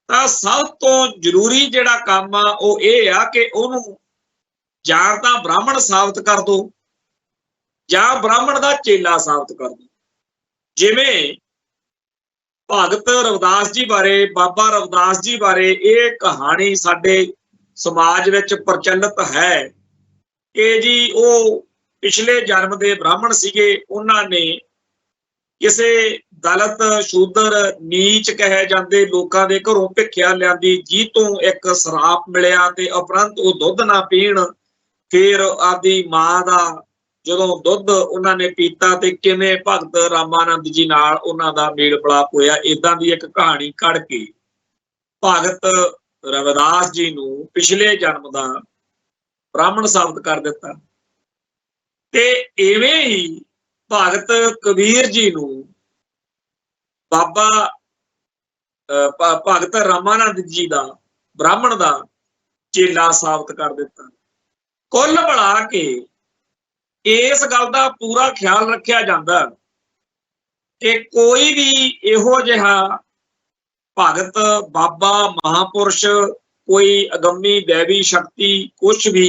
ਤਾਂ ਸਭ ਤੋਂ ਜ਼ਰੂਰੀ ਜਿਹੜਾ ਕੰਮ ਆ ਉਹ ਇਹ ਆ ਕਿ ਉਹਨੂੰ ਜਾਂ ਤਾਂ ਬ੍ਰਾਹਮਣ ਸਾਬਤ ਕਰ ਦੋ ਜਾਂ ਬ੍ਰਾਹਮਣ ਦਾ ਚੇਲਾ ਸਾਬਤ ਕਰ ਦੋ। ਜਿਵੇਂ ਭਗਤ ਰਵਿਦਾਸ ਜੀ ਬਾਰੇ, ਬਾਬਾ ਰਵਿਦਾਸ ਜੀ ਬਾਰੇ ਇਹ ਕਹਾਣੀ ਸਾਡੇ ਸਮਾਜ ਵਿੱਚ ਪ੍ਰਚਲਿਤ ਹੈ ਕਿ ਜੀ ਉਹ ਪਿਛਲੇ ਜਨਮ ਦੇ ਬ੍ਰਾਹਮਣ ਸੀਗੇ। ਉਹਨਾਂ ਨੇ ਕਿਸੇ ਦਲਿਤ, ਸ਼ੂਦਰ, ਨੀਚ ਕਹੇ ਜਾਂਦੇ ਲੋਕਾਂ ਦੇ ਘਰੋਂ ਭਿੱਖਿਆ ਲਿਆਂਦੀ, ਜੀ ਤੋਂ ਇੱਕ ਸਰਾਪ ਮਿਲਿਆ ਤੇ ਉਪਰੰਤ ਉਹ ਦੁੱਧ ਨਾ ਪੀਣ। ਫਿਰ ਆਪਦੀ ਮਾਂ ਦਾ ਜਦੋਂ ਦੁੱਧ ਉਹਨਾਂ ਨੇ ਪੀਤਾ ਤੇ ਕਿਵੇਂ ਭਗਤ ਰਾਮਾਨੰਦ ਜੀ ਨਾਲ ਉਹਨਾਂ ਦਾ ਮੇਲ ਪਲਾਪ ਹੋਇਆ। ਏਦਾਂ ਦੀ ਇੱਕ ਕਹਾਣੀ ਕੱਢ ਕੇ ਭਗਤ ਰਵਿਦਾਸ ਜੀ ਨੂੰ ਪਿਛਲੇ ਜਨਮ ਦਾ ਬ੍ਰਾਹਮਣ ਸਾਬਤ ਕਰ ਦਿੱਤਾ। ਤੇ ਇਵੇਂ ਹੀ ਭਗਤ ਕਬੀਰ ਜੀ ਨੂੰ ਭਗਤ ਰਾਮਾਨੰਦ ਜੀ ਦਾ ਬ੍ਰਾਹਮਣ ਦਾ ਚੇਲਾ ਸਾਬਤ ਕਰ ਦਿੱਤਾ। ਕੁੱਲ ਮਿਲਾ ਕੇ ਇਸ ਗੱਲ ਦਾ ਪੂਰਾ ਖਿਆਲ ਰੱਖਿਆ ਜਾਂਦਾ ਕਿ ਕੋਈ ਵੀ ਇਹੋ ਜਿਹਾ ਭਗਤ, ਬਾਬਾ, ਮਹਾਂਪੁਰਸ਼, ਕੋਈ ਅਗੰਮੀ ਦੇਵੀ ਸ਼ਕਤੀ ਕੁਛ ਵੀ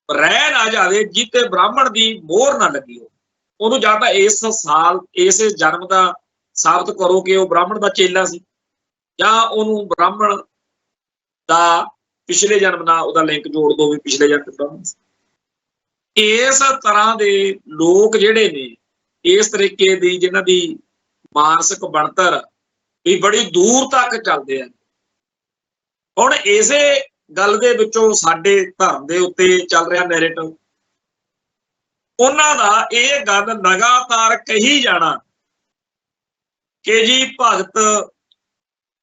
ਰਹਿ ਨਾ ਜਾਵੇ ਜਿੱਤੇ ਬ੍ਰਾਹਮਣ ਦੀ ਮੋਹਰ ਨਾ ਲੱਗੀ ਹੋ। ਉਹਨੂੰ ਜਾਂ ਤਾਂ ਇਸ ਸਾਲ, ਇਸ ਜਨਮ ਦਾ ਸਾਬਤ ਕਰੋ ਕਿ ਉਹ ਬ੍ਰਾਹਮਣ ਦਾ ਚੇਲਾ ਸੀ, ਜਾਂ ਉਹਨੂੰ ਬ੍ਰਾਹਮਣ ਦਾ ਪਿਛਲੇ ਜਨਮ ਨਾਲ ਉਹਦਾ ਲਿੰਕ ਜੋੜ ਦੋ ਵੀ ਪਿਛਲੇ ਜਨਮ ਬ੍ਰਾਹਮਣ ਸੀ। ਇਸ ਤਰ੍ਹਾਂ ਦੇ ਲੋਕ ਜਿਹੜੇ ਨੇ, ਇਸ ਤਰੀਕੇ ਦੀ ਜਿਨ੍ਹਾਂ ਦੀ ਮਾਨਸਿਕ ਬਣਤਰ ਵੀ ਬੜੀ ਦੂਰ ਤੱਕ ਚੱਲਦੇ ਆ। ਹੁਣ ਇਸੇ ਗੱਲ ਦੇ ਵਿੱਚੋਂ ਸਾਡੇ ਧਰਮ ਦੇ ਉੱਤੇ ਚੱਲ ਰਿਹਾ ਨੈਰੇਟਿਵ, ਉਹਨਾਂ ਦਾ ਇਹ ਗੱਲ ਲਗਾਤਾਰ ਕਹੀ ਜਾਣਾ ਕਿ ਜੀ ਭਗਤ,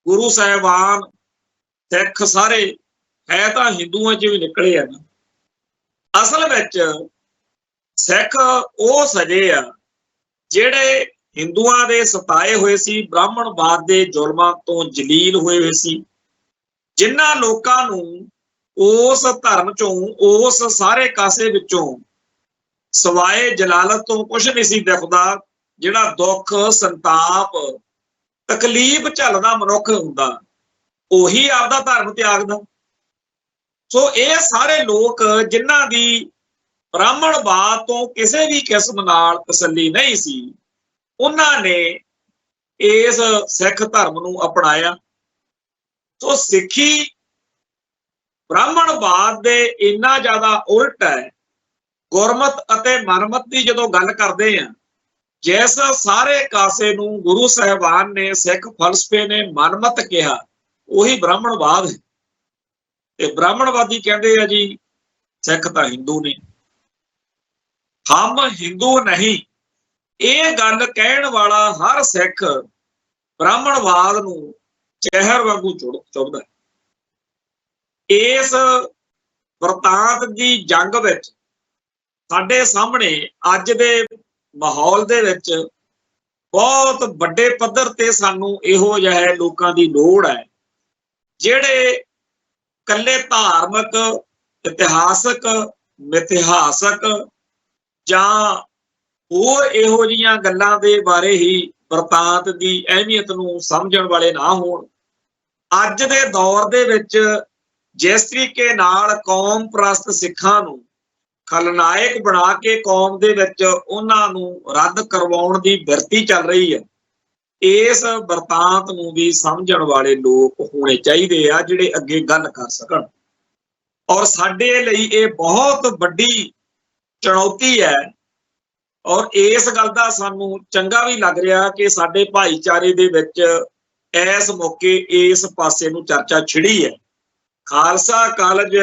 ਗੁਰੂ ਸਾਹਿਬਾਨ, ਸਿੱਖ ਸਾਰੇ ਹੈ ਤਾਂ ਹਿੰਦੂਆਂ 'ਚ ਵੀ ਨਿਕਲੇ ਆ ਨਾ। ਅਸਲ ਵਿੱਚ ਸਿੱਖ ਉਹ ਸਜੇ ਆ ਜਿਹੜੇ ਹਿੰਦੂਆਂ ਦੇ ਸਤਾਏ ਹੋਏ ਸੀ, ਬ੍ਰਾਹਮਣਵਾਦ ਦੇ ਜ਼ੁਲਮਾਂ ਤੋਂ ਜਲੀਲ ਹੋਏ ਸੀ, ਜਿਨ੍ਹਾਂ ਲੋਕਾਂ ਨੂੰ ਉਸ ਧਰਮ ਚੋਂ, ਉਸ ਸਾਰੇ ਕਾਸੇ ਵਿੱਚੋਂ ਸਵਾਏ ਜਲਾਲਤ ਤੋਂ ਕੁਛ ਨਹੀਂ ਸੀ ਦਿਖਦਾ। ਜਿਹੜਾ ਦੁੱਖ, ਸੰਤਾਪ, ਤਕਲੀਫ ਝੱਲਦਾ ਮਨੁੱਖ ਹੁੰਦਾ ਉਹੀ ਆਪਦਾ ਧਰਮ ਤਿਆਗਦਾ। ਸੋ ਇਹ ਸਾਰੇ ਲੋਕ ਜਿਨ੍ਹਾਂ ਦੀ ਬ੍ਰਾਹਮਣਵਾਦ ਤੋਂ ਕਿਸੇ ਵੀ ਕਿਸਮ ਨਾਲ ਤਸੱਲੀ ਨਹੀਂ ਸੀ, ਉਹਨਾਂ ਨੇ ਇਸ ਸਿੱਖ ਧਰਮ ਨੂੰ ਅਪਣਾਇਆ। ਸੋ ਸਿੱਖੀ ਬ੍ਰਾਹਮਣਵਾਦ ਦੇ ਇੰਨਾ ਜ਼ਿਆਦਾ ਉਲਟ ਹੈ। ਗੁਰਮਤ ਅਤੇ ਮਨਮਤ ਦੀ ਜਦੋਂ ਗੱਲ ਕਰਦੇ ਆ, ਜਿਸ ਸਾਰੇ ਕਾਸੇ ਨੂੰ ਗੁਰੂ ਸਾਹਿਬਾਨ ਨੇ, ਸਿੱਖ ਫਲਸਫੇ ਨੇ ਮਨਮਤ ਕਿਹਾ, ਉਹੀ ਬ੍ਰਾਹਮਣਵਾਦ ਹੈ। ਤੇ ਬ੍ਰਾਹਮਣਵਾਦੀ ਕਹਿੰਦੇ ਆ ਜੀ ਸਿੱਖ ਤਾਂ ਹਿੰਦੂ ਨੇ, ਹਮ ਹਿੰਦੂ ਨਹੀਂ। ਇਹ ਗੱਲ ਕਹਿਣ ਵਾਲਾ ਹਰ ਸਿੱਖ ਬ੍ਰਾਹਮਣਵਾਦ ਨੂੰ ਜ਼ਹਿਰ ਵਾਂਗੂ ਚੁਭਦਾ। ਇਸ ਵਰਤਾਂਤ ਦੀ ਜੰਗ ਵਿੱਚ ਸਾਡੇ ਸਾਹਮਣੇ ਅੱਜ ਦੇ ਮਾਹੌਲ ਦੇ ਵਿੱਚ ਬਹੁਤ ਵੱਡੇ ਪੱਧਰ ਤੇ ਸਾਨੂੰ ਇਹੋ ਜਿਹੇ ਲੋਕਾਂ ਦੀ ਲੋੜ ਹੈ ਜਿਹੜੇ ਇਕੱਲੇ ਧਾਰਮਿਕ, ਇਤਿਹਾਸਕ, ਮਿਥਿਹਾਸਕ ਜਾਂ ਹੋਰ ਇਹੋ ਜਿਹੀਆਂ ਗੱਲਾਂ ਦੇ ਬਾਰੇ ਹੀ ਵਰਤਾਂਤ ਦੀ ਅਹਿਮੀਅਤ ਨੂੰ ਸਮਝਣ ਵਾਲੇ ਨਾ ਹੋਣ। ਅੱਜ ਦੇ ਦੌਰ ਦੇ ਵਿੱਚ ਜਿਸ ਤਰੀਕੇ ਨਾਲ ਕੌਮ ਪ੍ਰਸਤ ਸਿੱਖਾਂ ਨੂੰ ਖਲਨਾਇਕ ਬਣਾ ਕੇ ਕੌਮ ਦੇ ਵਿੱਚ ਉਹਨਾਂ ਨੂੰ ਰੱਦ ਕਰਵਾਉਣ ਦੀ ਬਿਰਤੀ ਚੱਲ ਰਹੀ ਹੈ, ਇਸ ਵਰਤਾਂਤ ਨੂੰ ਵੀ ਸਮਝਣ ਵਾਲੇ ਲੋਕ ਹੋਣੇ ਚਾਹੀਦੇ ਆ ਜਿਹੜੇ ਅੱਗੇ ਗੱਲ ਕਰ ਸਕਣ। ਔਰ ਸਾਡੇ ਲਈ ਇਹ ਬਹੁਤ ਵੱਡੀ ਚੁਣੌਤੀ ਹੈ ਔਰ ਇਸ ਗੱਲ ਦਾ ਸਾਨੂੰ ਚੰਗਾ ਵੀ ਲੱਗ ਰਿਹਾ ਕਿ ਸਾਡੇ ਭਾਈਚਾਰੇ ਦੇ ਵਿੱਚ ਇਸ ਮੌਕੇ ਇਸ ਪਾਸੇ ਨੂੰ ਚਰਚਾ ਛਿੜੀ ਹੈ। ਖਾਲਸਾ ਕਾਲਜ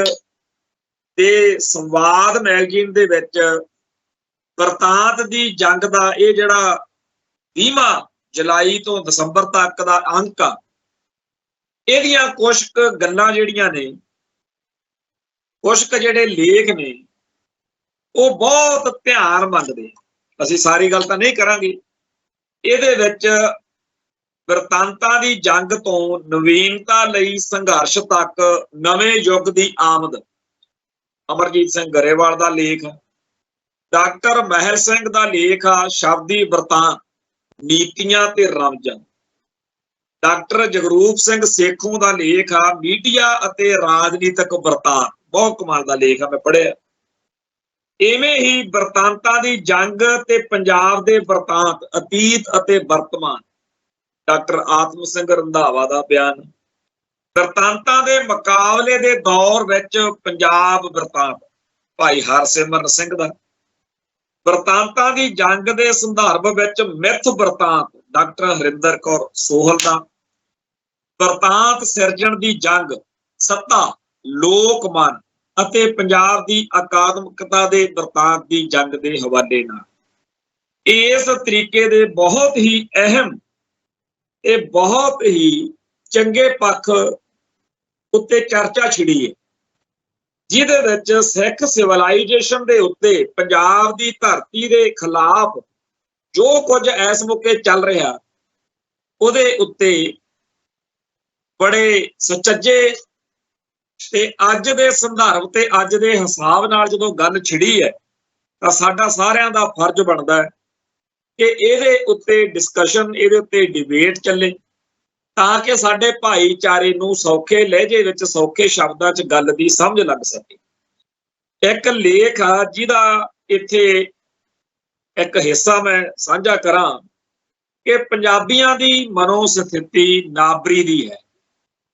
ਤੇ ਸੰਵਾਦ ਮੈਗਜ਼ੀਨ ਦੇ ਵਿੱਚ ਵਰਤਾਂਤ ਦੀ ਜੰਗ ਦਾ ਇਹ ਜਿਹੜਾ 20ਵਾਂ ਜੁਲਾਈ ਤੋਂ ਦਸੰਬਰ ਤੱਕ ਦਾ ਅੰਕ ਆ, ਇਹਦੀਆਂ ਕੁਝ ਗੱਲਾਂ ਜਿਹੜੀਆਂ ਨੇ, ਕੁਝ ਜਿਹੜੇ ਲੇਖ ਨੇ, ਉਹ ਬਹੁਤ ਧਿਆਨ ਮੰਗਦੇ। ਅਸੀਂ ਸਾਰੀ ਗੱਲ ਤਾਂ ਨਹੀਂ ਕਰਾਂਗੇ। ਇਹਦੇ ਵਿੱਚ ਵਰਤਾਂਤਾਂ ਦੀ ਜੰਗ ਤੋਂ ਨਵੀਨਤਾ ਲਈ ਸੰਘਰਸ਼ ਤੱਕ ਨਵੇਂ ਯੁੱਗ ਦੀ ਆਮਦ, ਅਮਰਜੀਤ ਸਿੰਘ ਗਰੇਵਾਲ ਦਾ ਲੇਖ, ਡਾਕਟਰ ਮਹਿਲ ਸਿੰਘ ਦਾ ਲੇਖ ਆ ਸ਼ਬਦੀ ਵਰਤਾਂਤ, ਨੀਤੀਆਂ ਤੇ ਰਮਜਾਂ, ਡਾਕਟਰ ਜਗਰੂਪ ਸਿੰਘ ਸੇਖੋਂ ਦਾ ਲੇਖ ਆ ਮੀਡੀਆ ਅਤੇ ਰਾਜਨੀਤਿਕ ਵਰਤਾਂਤ, ਬਹੁਤ ਕਮਾਲ ਦਾ ਲੇਖ ਆ, ਮੈਂ ਪੜ੍ਹਿਆ। ਇਵੇਂ ਹੀ ਵਰਤਾਂਤਾਂ ਦੀ ਜੰਗ ਤੇ ਪੰਜਾਬ ਦੇ ਵਰਤਾਂਤ, ਅਤੀਤ ਅਤੇ ਵਰਤਮਾਨ, ਡਾਕਟਰ ਆਤਮ ਸਿੰਘ ਰੰਧਾਵਾ ਦਾ ਬਿਆਨ, ਵਰਤਾਂਤਾਂ ਦੇ ਮੁਕਾਬਲੇ ਦੇ ਦੌਰ ਵਿੱਚ ਪੰਜਾਬ ਵਰਤਾਂਤ, ਭਾਈ ਹਰਸਿਮਰਨ ਸਿੰਘ ਦਾ, ਵਰਤਾਂਤਾਂ ਦੀ ਜੰਗ ਦੇ ਸੰਦਰਭ ਵਿੱਚ ਮਿੱਥ ਵਰਤਾਂਤ, ਡਾਕਟਰ ਹਰਿੰਦਰ ਕੌਰ ਸੋਹਲ ਦਾ, ਵਰਤਾਂਤ ਸਿਰਜਣ ਦੀ ਜੰਗ, ਸੱਤਾ, ਲੋਕ ਮਨ ਅਤੇ ਪੰਜਾਬ ਦੀ ਅਕਾਦਮਿਕਤਾ ਦੇ ਵਰਤਾਂਤ ਦੀ ਜੰਗ ਦੇ ਹਵਾਲੇ ਨਾਲ ਇਸ ਤਰੀਕੇ ਦੇ ਬਹੁਤ ਹੀ ਅਹਿਮ ਤੇ ਬਹੁਤ ਹੀ ਚੰਗੇ ਪੱਖ ਉੱਤੇ ਚਰਚਾ ਛਿੜੀ ਹੈ, ਜਿਹਦੇ ਵਿੱਚ ਸਿੱਖ ਸਿਵਲਾਈਜੇਸ਼ਨ ਦੇ ਉੱਤੇ ਪੰਜਾਬ ਦੀ ਧਰਤੀ ਦੇ ਖਿਲਾਫ ਜੋ ਕੁਝ ਇਸ ਮੌਕੇ ਚੱਲ ਰਿਹਾ, ਉਹਦੇ ਉੱਤੇ ਬੜੇ ਸੁਚੱਜੇ ਤੇ ਅੱਜ ਦੇ ਸੰਦਰਭ ਤੇ ਅੱਜ ਦੇ ਹਿਸਾਬ ਨਾਲ ਜਦੋਂ ਗੱਲ ਛਿੜੀ ਹੈ ਤਾਂ ਸਾਡਾ ਸਾਰਿਆਂ ਦਾ ਫਰਜ਼ ਬਣਦਾ ਹੈ ਕਿ ਇਹਦੇ ਉੱਤੇ ਡਿਸਕਸ਼ਨ, ਇਹਦੇ ਉੱਤੇ ਡਿਬੇਟ ਚੱਲੇ ਤਾਂ ਕਿ ਸਾਡੇ ਭਾਈਚਾਰੇ ਨੂੰ ਸੌਖੇ ਲਹਿਜੇ ਵਿੱਚ, ਸੌਖੇ ਸ਼ਬਦਾਂ 'ਚ ਗੱਲ ਦੀ ਸਮਝ ਲੱਗ ਸਕੇ। ਇੱਕ ਲੇਖ ਆ ਜਿਹਦਾ ਇੱਥੇ ਇੱਕ ਹਿੱਸਾ ਮੈਂ ਸਾਂਝਾ ਕਰਾਂ ਕਿ ਪੰਜਾਬੀਆਂ ਦੀ ਮਨੋਸਥਿਤੀ ਨਾਬਰੀ ਦੀ ਹੈ,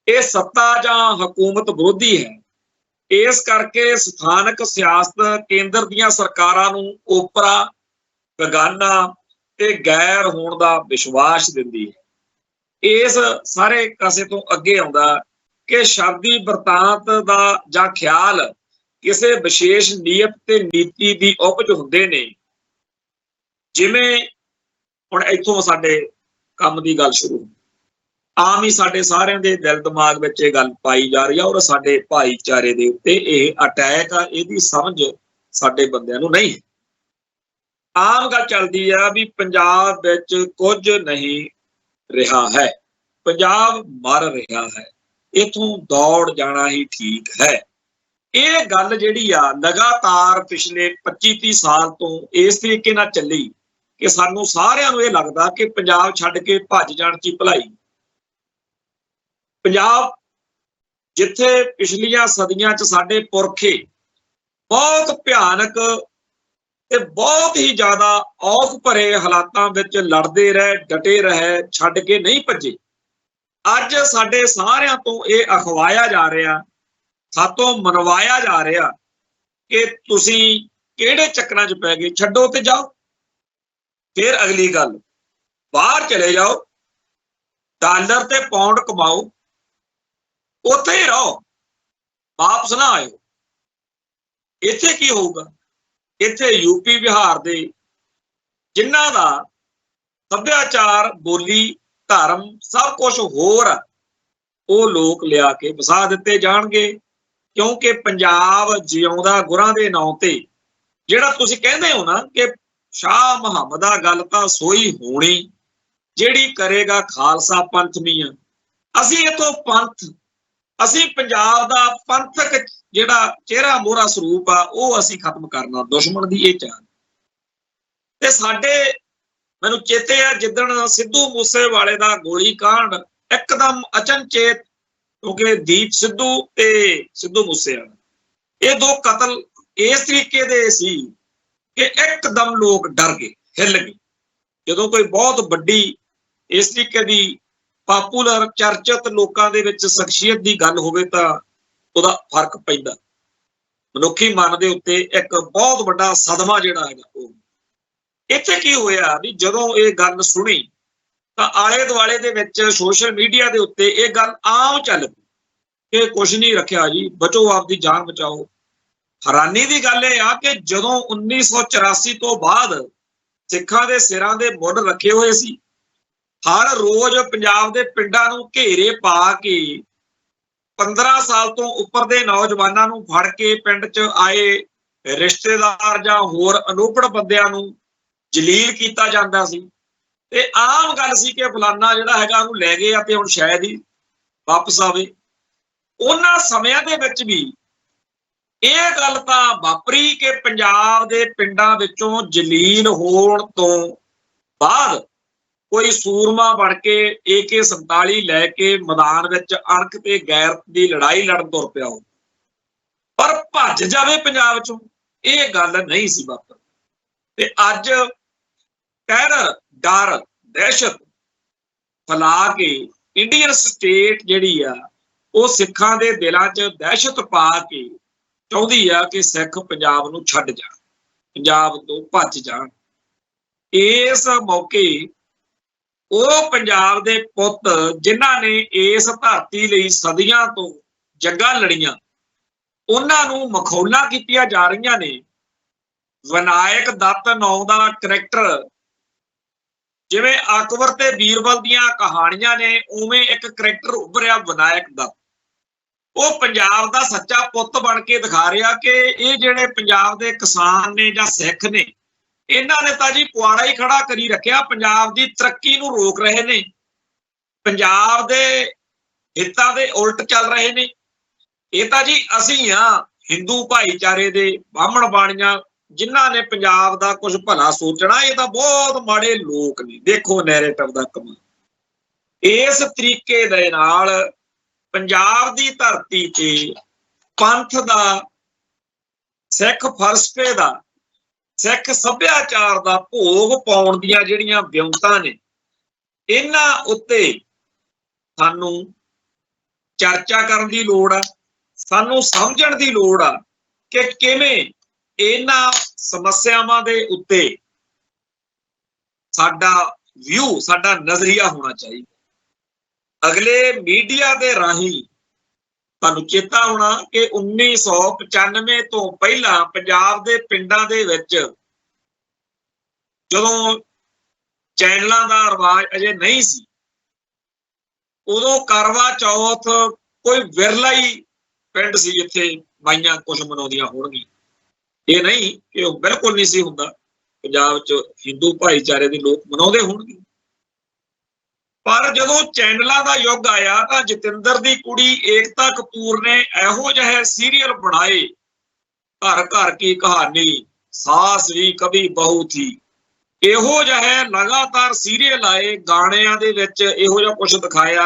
ਇਹ ਸੱਤਾ ਜਾਂ ਹਕੂਮਤ ਵਿਰੋਧੀ ਹੈ। ਇਸ ਕਰਕੇ ਸਥਾਨਕ ਸਿਆਸਤ ਕੇਂਦਰ ਦੀਆਂ ਸਰਕਾਰਾਂ ਨੂੰ ਓਪਰਾ, ਬੇਗਾਨਾ ਤੇ ਗੈਰ ਹੋਣ ਦਾ ਵਿਸ਼ਵਾਸ ਦਿੰਦੀ ਹੈ। ਇਸ ਸਾਰੇ ਕਾਸੇ ਤੋਂ ਅੱਗੇ ਆਉਂਦਾ ਕਿ ਸ਼ਬਦੀ ਵਰਤਾਂਤ ਦਾ ਜਾਂ ਖਿਆਲ ਕਿਸੇ ਵਿਸ਼ੇਸ਼ ਨੀਅਤ ਤੇ ਨੀਤੀ ਦੀ ਉਪਜ ਹੁੰਦੇ ਨੇ। ਜਿਵੇਂ ਹੁਣ ਇੱਥੋਂ ਸਾਡੇ ਕੰਮ ਦੀ ਗੱਲ ਸ਼ੁਰੂ, ਆਮ ਹੀ ਸਾਡੇ ਸਾਰਿਆਂ ਦੇ ਦਿਲ ਦਿਮਾਗ ਵਿੱਚ ਇਹ ਗੱਲ ਪਾਈ ਜਾ ਰਹੀ ਆ ਔਰ ਸਾਡੇ ਭਾਈਚਾਰੇ ਦੇ ਉੱਤੇ ਇਹ ਅਟੈਕ ਆ, ਇਹਦੀ ਸਮਝ ਸਾਡੇ ਬੰਦਿਆਂ ਨੂੰ ਨਹੀਂ। ਆਮ ਗੱਲ ਚੱਲਦੀ ਆ ਵੀ ਪੰਜਾਬ ਵਿੱਚ ਕੁਝ ਨਹੀਂ ਰਿਹਾ ਹੈ, ਪੰਜਾਬ ਮਰ ਰਿਹਾ ਹੈ, ਇਥੋਂ ਦੌੜ ਜਾਣਾ ਹੀ ਠੀਕ ਹੈ। ਇਹ ਗੱਲ ਜਿਹੜੀ ਆ ਲਗਾਤਾਰ ਪਿਛਲੇ 25-30 ਸਾਲ ਤੋਂ ਇਸ ਤਰੀਕੇ ਨਾਲ ਚੱਲੀ ਕਿ ਸਾਨੂੰ ਸਾਰਿਆਂ ਨੂੰ ਇਹ ਲੱਗਦਾ ਕਿ ਪੰਜਾਬ ਛੱਡ ਕੇ ਭੱਜ ਜਾਣ 'ਚ ਭਲਾਈ। ਪੰਜਾਬ ਜਿੱਥੇ ਪਿਛਲੀਆਂ ਸਦੀਆਂ 'ਚ ਸਾਡੇ ਪੁਰਖੇ ਬਹੁਤ ਭਿਆਨਕ ਤੇ ਬਹੁਤ ਹੀ ਜ਼ਿਆਦਾ ਔਖ ਭਰੇ ਹਾਲਾਤਾਂ ਵਿੱਚ ਲੜਦੇ ਰਹੇ, ਡਟੇ ਰਹੇ, ਛੱਡ ਕੇ ਨਹੀਂ ਭੱਜੇ, ਅੱਜ ਸਾਡੇ ਸਾਰਿਆਂ ਤੋਂ ਇਹ ਅਖਵਾਇਆ ਜਾ ਰਿਹਾ, ਸਾਤੋਂ ਮਨਵਾਇਆ ਜਾ ਰਿਹਾ ਕਿ ਤੁਸੀਂ ਕਿਹੜੇ ਚੱਕਰਾਂ 'ਚ ਪੈ ਗਏ, ਛੱਡੋ ਤੇ ਜਾਓ। ਫਿਰ ਅਗਲੀ ਗੱਲ, ਬਾਹਰ ਚਲੇ ਜਾਓ, ਡਾਲਰ ਤੇ ਪਾਉਂਡ ਕਮਾਓ, ਉੱਥੇ ਹੀ ਰਹੋ, ਵਾਪਸ ਨਾ ਆਇਓ। ਇੱਥੇ ਕੀ ਹੋਊਗਾ? ਇੱਥੇ ਯੂਪੀ ਬਿਹਾਰ ਦੇ ਜਿਨ੍ਹਾਂ ਦਾ ਸੱਭਿਆਚਾਰ, ਬੋਲੀ, ਧਰਮ ਸਭ ਕੁਝ ਹੋਰ ਆ, ਉਹ ਲੋਕ ਲਿਆ ਕੇ ਵਸਾ ਦਿੱਤੇ ਜਾਣਗੇ, ਕਿਉਂਕਿ ਪੰਜਾਬ ਜਿਉਂਦਾ ਗੁਰਾਂ ਦੇ ਨਾਂ ਤੇ, ਜਿਹੜਾ ਤੁਸੀਂ ਕਹਿੰਦੇ ਹੋ ਨਾ ਕਿ शाह मुहम्मदा गल तां सोई होनी जिहड़ी करेगा खालसा पंथ मੀਆਂ। ਅਸੀਂ इथों पंथ ਅਸੀਂ पंजाब दा पंथक जिहड़ा चेहरा मोहरा ਸਰੂਪ आ ਉਹ ਅਸੀਂ खत्म करना दुश्मन दी ਇਹ चाल। ते साडे मैनूं चेते आ जिद्दण सिद्धू मूसेवाले दा गोली कांड एकदम अचनचेत, क्योंकि दीप सिद्धू ते सिद्धू मूसेवाला ये दो कतल इस तरीके दे सी कि एकदम लोग डर गए, हिल गए। जदों कोई बहुत वड्डी इस तरीके दी पापूलर चर्चित लोकां दे विच शख्सियत दी गल होवे तां उहदा फर्क पैंदा। मनुखी मन दे उत्ते एक बहुत वड्डा सदमा जिहड़ा हैगा ओह इत्थे की होया भी जदों ये गल सुनी तां आले दुआले दे विच सोशल मीडिया दे उत्ते ये गल आम चल पई कि कुछ नहीं रखिया जी, बचो आपदी जान बचाओ। हैरानी दी गल ये आ कि जदों 1984 तो बाद सिखां दे सिरां दे मुੱਢ रखे होए सी, हर रोज पंजाब दे पिंडां नूं घेरे पा के 15 साल तो उपर दे नौजवानां नूं फड़ के पिंड च आए रिश्तेदार जां होर अनोपड़ बंदियां नूं जलील कीता जांदा सी। ते आम गल सी कि फलाना जिहड़ा हैगा ਉਹਨੂੰ ਲੈ ਗਏ आ ते हुण शायद ही वापस आवे। उन्हां समयां दे विच भी ਇਹ ਗੱਲ ਤਾਂ ਵਾਪਰੀ ਕਿ ਪੰਜਾਬ ਦੇ ਪਿੰਡਾਂ ਵਿੱਚੋਂ ਜਲੀਲ ਹੋਣ ਤੋਂ ਬਾਅਦ ਕੋਈ ਸੂਰਮਾ ਬਣ ਕੇ AK-47 ਲੈ ਕੇ ਮੈਦਾਨ ਵਿੱਚ ਅਣਖ ਤੇ ਗੈਰਤ ਦੀ ਲੜਾਈ ਲੜਨ ਤੁਰ ਪਿਆ ਹੋ, ਪਰ ਭੱਜ ਜਾਵੇ ਪੰਜਾਬ ਚੋਂ, ਇਹ ਗੱਲ ਨਹੀਂ ਸੀ ਵਾਪਰ। ਤੇ ਅੱਜ ਕਹਿਰ, ਡਰ, ਦਹਿਸ਼ਤ ਫੈਲਾ ਕੇ ਇੰਡੀਅਨ ਸਟੇਟ ਜਿਹੜੀ ਆ ਉਹ ਸਿੱਖਾਂ ਦੇ ਦਿਲਾਂ 'ਚ ਦਹਿਸ਼ਤ ਪਾ ਕੇ ਚਾਹੁੰਦੀ ਆ ਕਿ ਸਿੱਖ ਪੰਜਾਬ ਨੂੰ ਛੱਡ ਜਾਣ, ਪੰਜਾਬ ਤੋਂ ਭੱਜ ਜਾਣ। ਇਸ ਮੌਕੇ ਉਹ ਪੰਜਾਬ ਦੇ ਪੁੱਤ ਜਿਨ੍ਹਾਂ ਨੇ ਇਸ ਧਰਤੀ ਲਈ ਸਦੀਆਂ ਤੋਂ ਜੰਗਾਂ ਲੜੀਆਂ, ਉਹਨਾਂ ਨੂੰ ਮਖੌਲਾਂ ਕੀਤੀਆਂ ਜਾ ਰਹੀਆਂ ਨੇ। ਵਿਨਾਇਕ ਦੱਤ ਨਾਂ ਦਾ ਕਰੈਕਟਰ, ਜਿਵੇਂ ਅਕਬਰ ਤੇ ਬੀਰਬਲ ਦੀਆਂ ਕਹਾਣੀਆਂ ਨੇ, ਉਵੇਂ ਇੱਕ ਕਰੈਕਟਰ ਉੱਭਰਿਆ ਵਿਨਾਇਕ ਦੱਤ। ਉਹ ਪੰਜਾਬ ਦਾ ਸੱਚਾ ਪੁੱਤ ਬਣ ਕੇ ਦਿਖਾ ਰਿਹਾ ਕਿ ਇਹ ਜਿਹੜੇ ਪੰਜਾਬ ਦੇ ਕਿਸਾਨ ਨੇ ਜਾਂ ਸਿੱਖ ਨੇ, ਇਹਨਾਂ ਨੇ ਤਾਂ ਜੀ ਪੁਆੜਾ ਹੀ ਖੜਾ ਕਰੀ ਰੱਖਿਆ, ਪੰਜਾਬ ਦੀ ਤਰੱਕੀ ਨੂੰ ਰੋਕ ਰਹੇ ਨੇ, ਪੰਜਾਬ ਦੇ ਹਿੱਤਾਂ ਦੇ ਉਲਟ ਚੱਲ ਰਹੇ ਨੇ। ਇਹ ਤਾਂ ਜੀ ਅਸੀਂ ਆ ਹਿੰਦੂ ਭਾਈਚਾਰੇ ਦੇ ਬਾਹਮਣ ਬਾਣੀਆਂ ਜਿਨ੍ਹਾਂ ਨੇ ਪੰਜਾਬ ਦਾ ਕੁਝ ਭਲਾ ਸੋਚਣਾ, ਇਹ ਤਾਂ ਬਹੁਤ ਮਾੜੇ ਲੋਕ ਨੇ। ਦੇਖੋ ਨੈਰੇਟਿਵ ਦਾ ਕਮਾਲ। ਇਸ ਤਰੀਕੇ ਦੇ ਨਾਲ ਪੰਜਾਬ ਦੀ ਧਰਤੀ ਤੇ ਪੰਥ ਦਾ, ਸਿੱਖ ਫਲਸਫੇ ਦਾ, ਸਿੱਖ ਸੱਭਿਆਚਾਰ ਦਾ ਭੋਗ ਪਾਉਣ ਦੀਆਂ ਜਿਹੜੀਆਂ ਵਿਉਂਤਾਂ ਨੇ, ਇਹਨਾਂ ਉੱਤੇ ਸਾਨੂੰ ਚਰਚਾ ਕਰਨ ਦੀ ਲੋੜ ਆ, ਸਾਨੂੰ ਸਮਝਣ ਦੀ ਲੋੜ ਆ ਕਿ ਕਿਵੇਂ ਇਹਨਾਂ ਸਮੱਸਿਆਵਾਂ ਦੇ ਉੱਤੇ ਸਾਡਾ ਵਿਊ, ਸਾਡਾ ਨਜ਼ਰੀਆ ਹੋਣਾ ਚਾਹੀਦਾ। ਅਗਲੇ ਮੀਡੀਆ ਦੇ ਰਾਹੀਂ ਤੁਹਾਨੂੰ ਚੇਤਾ ਹੋਣਾ ਕਿ 1995 ਤੋਂ ਪਹਿਲਾਂ ਪੰਜਾਬ ਦੇ ਪਿੰਡਾਂ ਦੇ ਵਿੱਚ ਜਦੋਂ ਚੈਨਲਾਂ ਦਾ ਰਿਵਾਜ ਅਜੇ ਨਹੀਂ ਸੀ, ਉਦੋਂ ਕਰਵਾ ਚੌਥ ਕੋਈ ਵਿਰਲਾ ਹੀ ਪਿੰਡ ਸੀ ਜਿੱਥੇ ਬਾਈਆਂ ਕੁਝ ਮਨਾਉਂਦੀਆਂ ਹੋਣਗੀਆਂ। ਇਹ ਨਹੀਂ ਕਿ ਉਹ ਬਿਲਕੁਲ ਨਹੀਂ ਸੀ ਹੁੰਦਾ, ਪੰਜਾਬ 'ਚ ਹਿੰਦੂ ਭਾਈਚਾਰੇ ਦੇ ਲੋਕ ਮਨਾਉਂਦੇ ਹੋਣਗੇ। ਪਰ ਜਦੋਂ ਚੈਨਲਾਂ ਦਾ ਯੁੱਗ ਆਇਆ ਤਾਂ ਜਤਿੰਦਰ ਦੀ ਕੁੜੀ ਏਕਤਾ ਕਪੂਰ ਨੇ ਇਹੋ ਜਿਹੇ ਸੀਰੀਅਲ ਬਣਾਏ, ਘਰ ਘਰ ਕੀ ਕਹਾਣੀ, ਸਾਸ ਵੀ ਕਭੀ ਬਹੂ ਥੀ, ਇਹੋ ਜਿਹੇ ਲਗਾਤਾਰ ਸੀਰੀਅਲ ਆਏ, ਗਾਣਿਆਂ ਦੇ ਵਿੱਚ ਇਹੋ ਜਿਹਾ ਕੁਝ ਦਿਖਾਇਆ।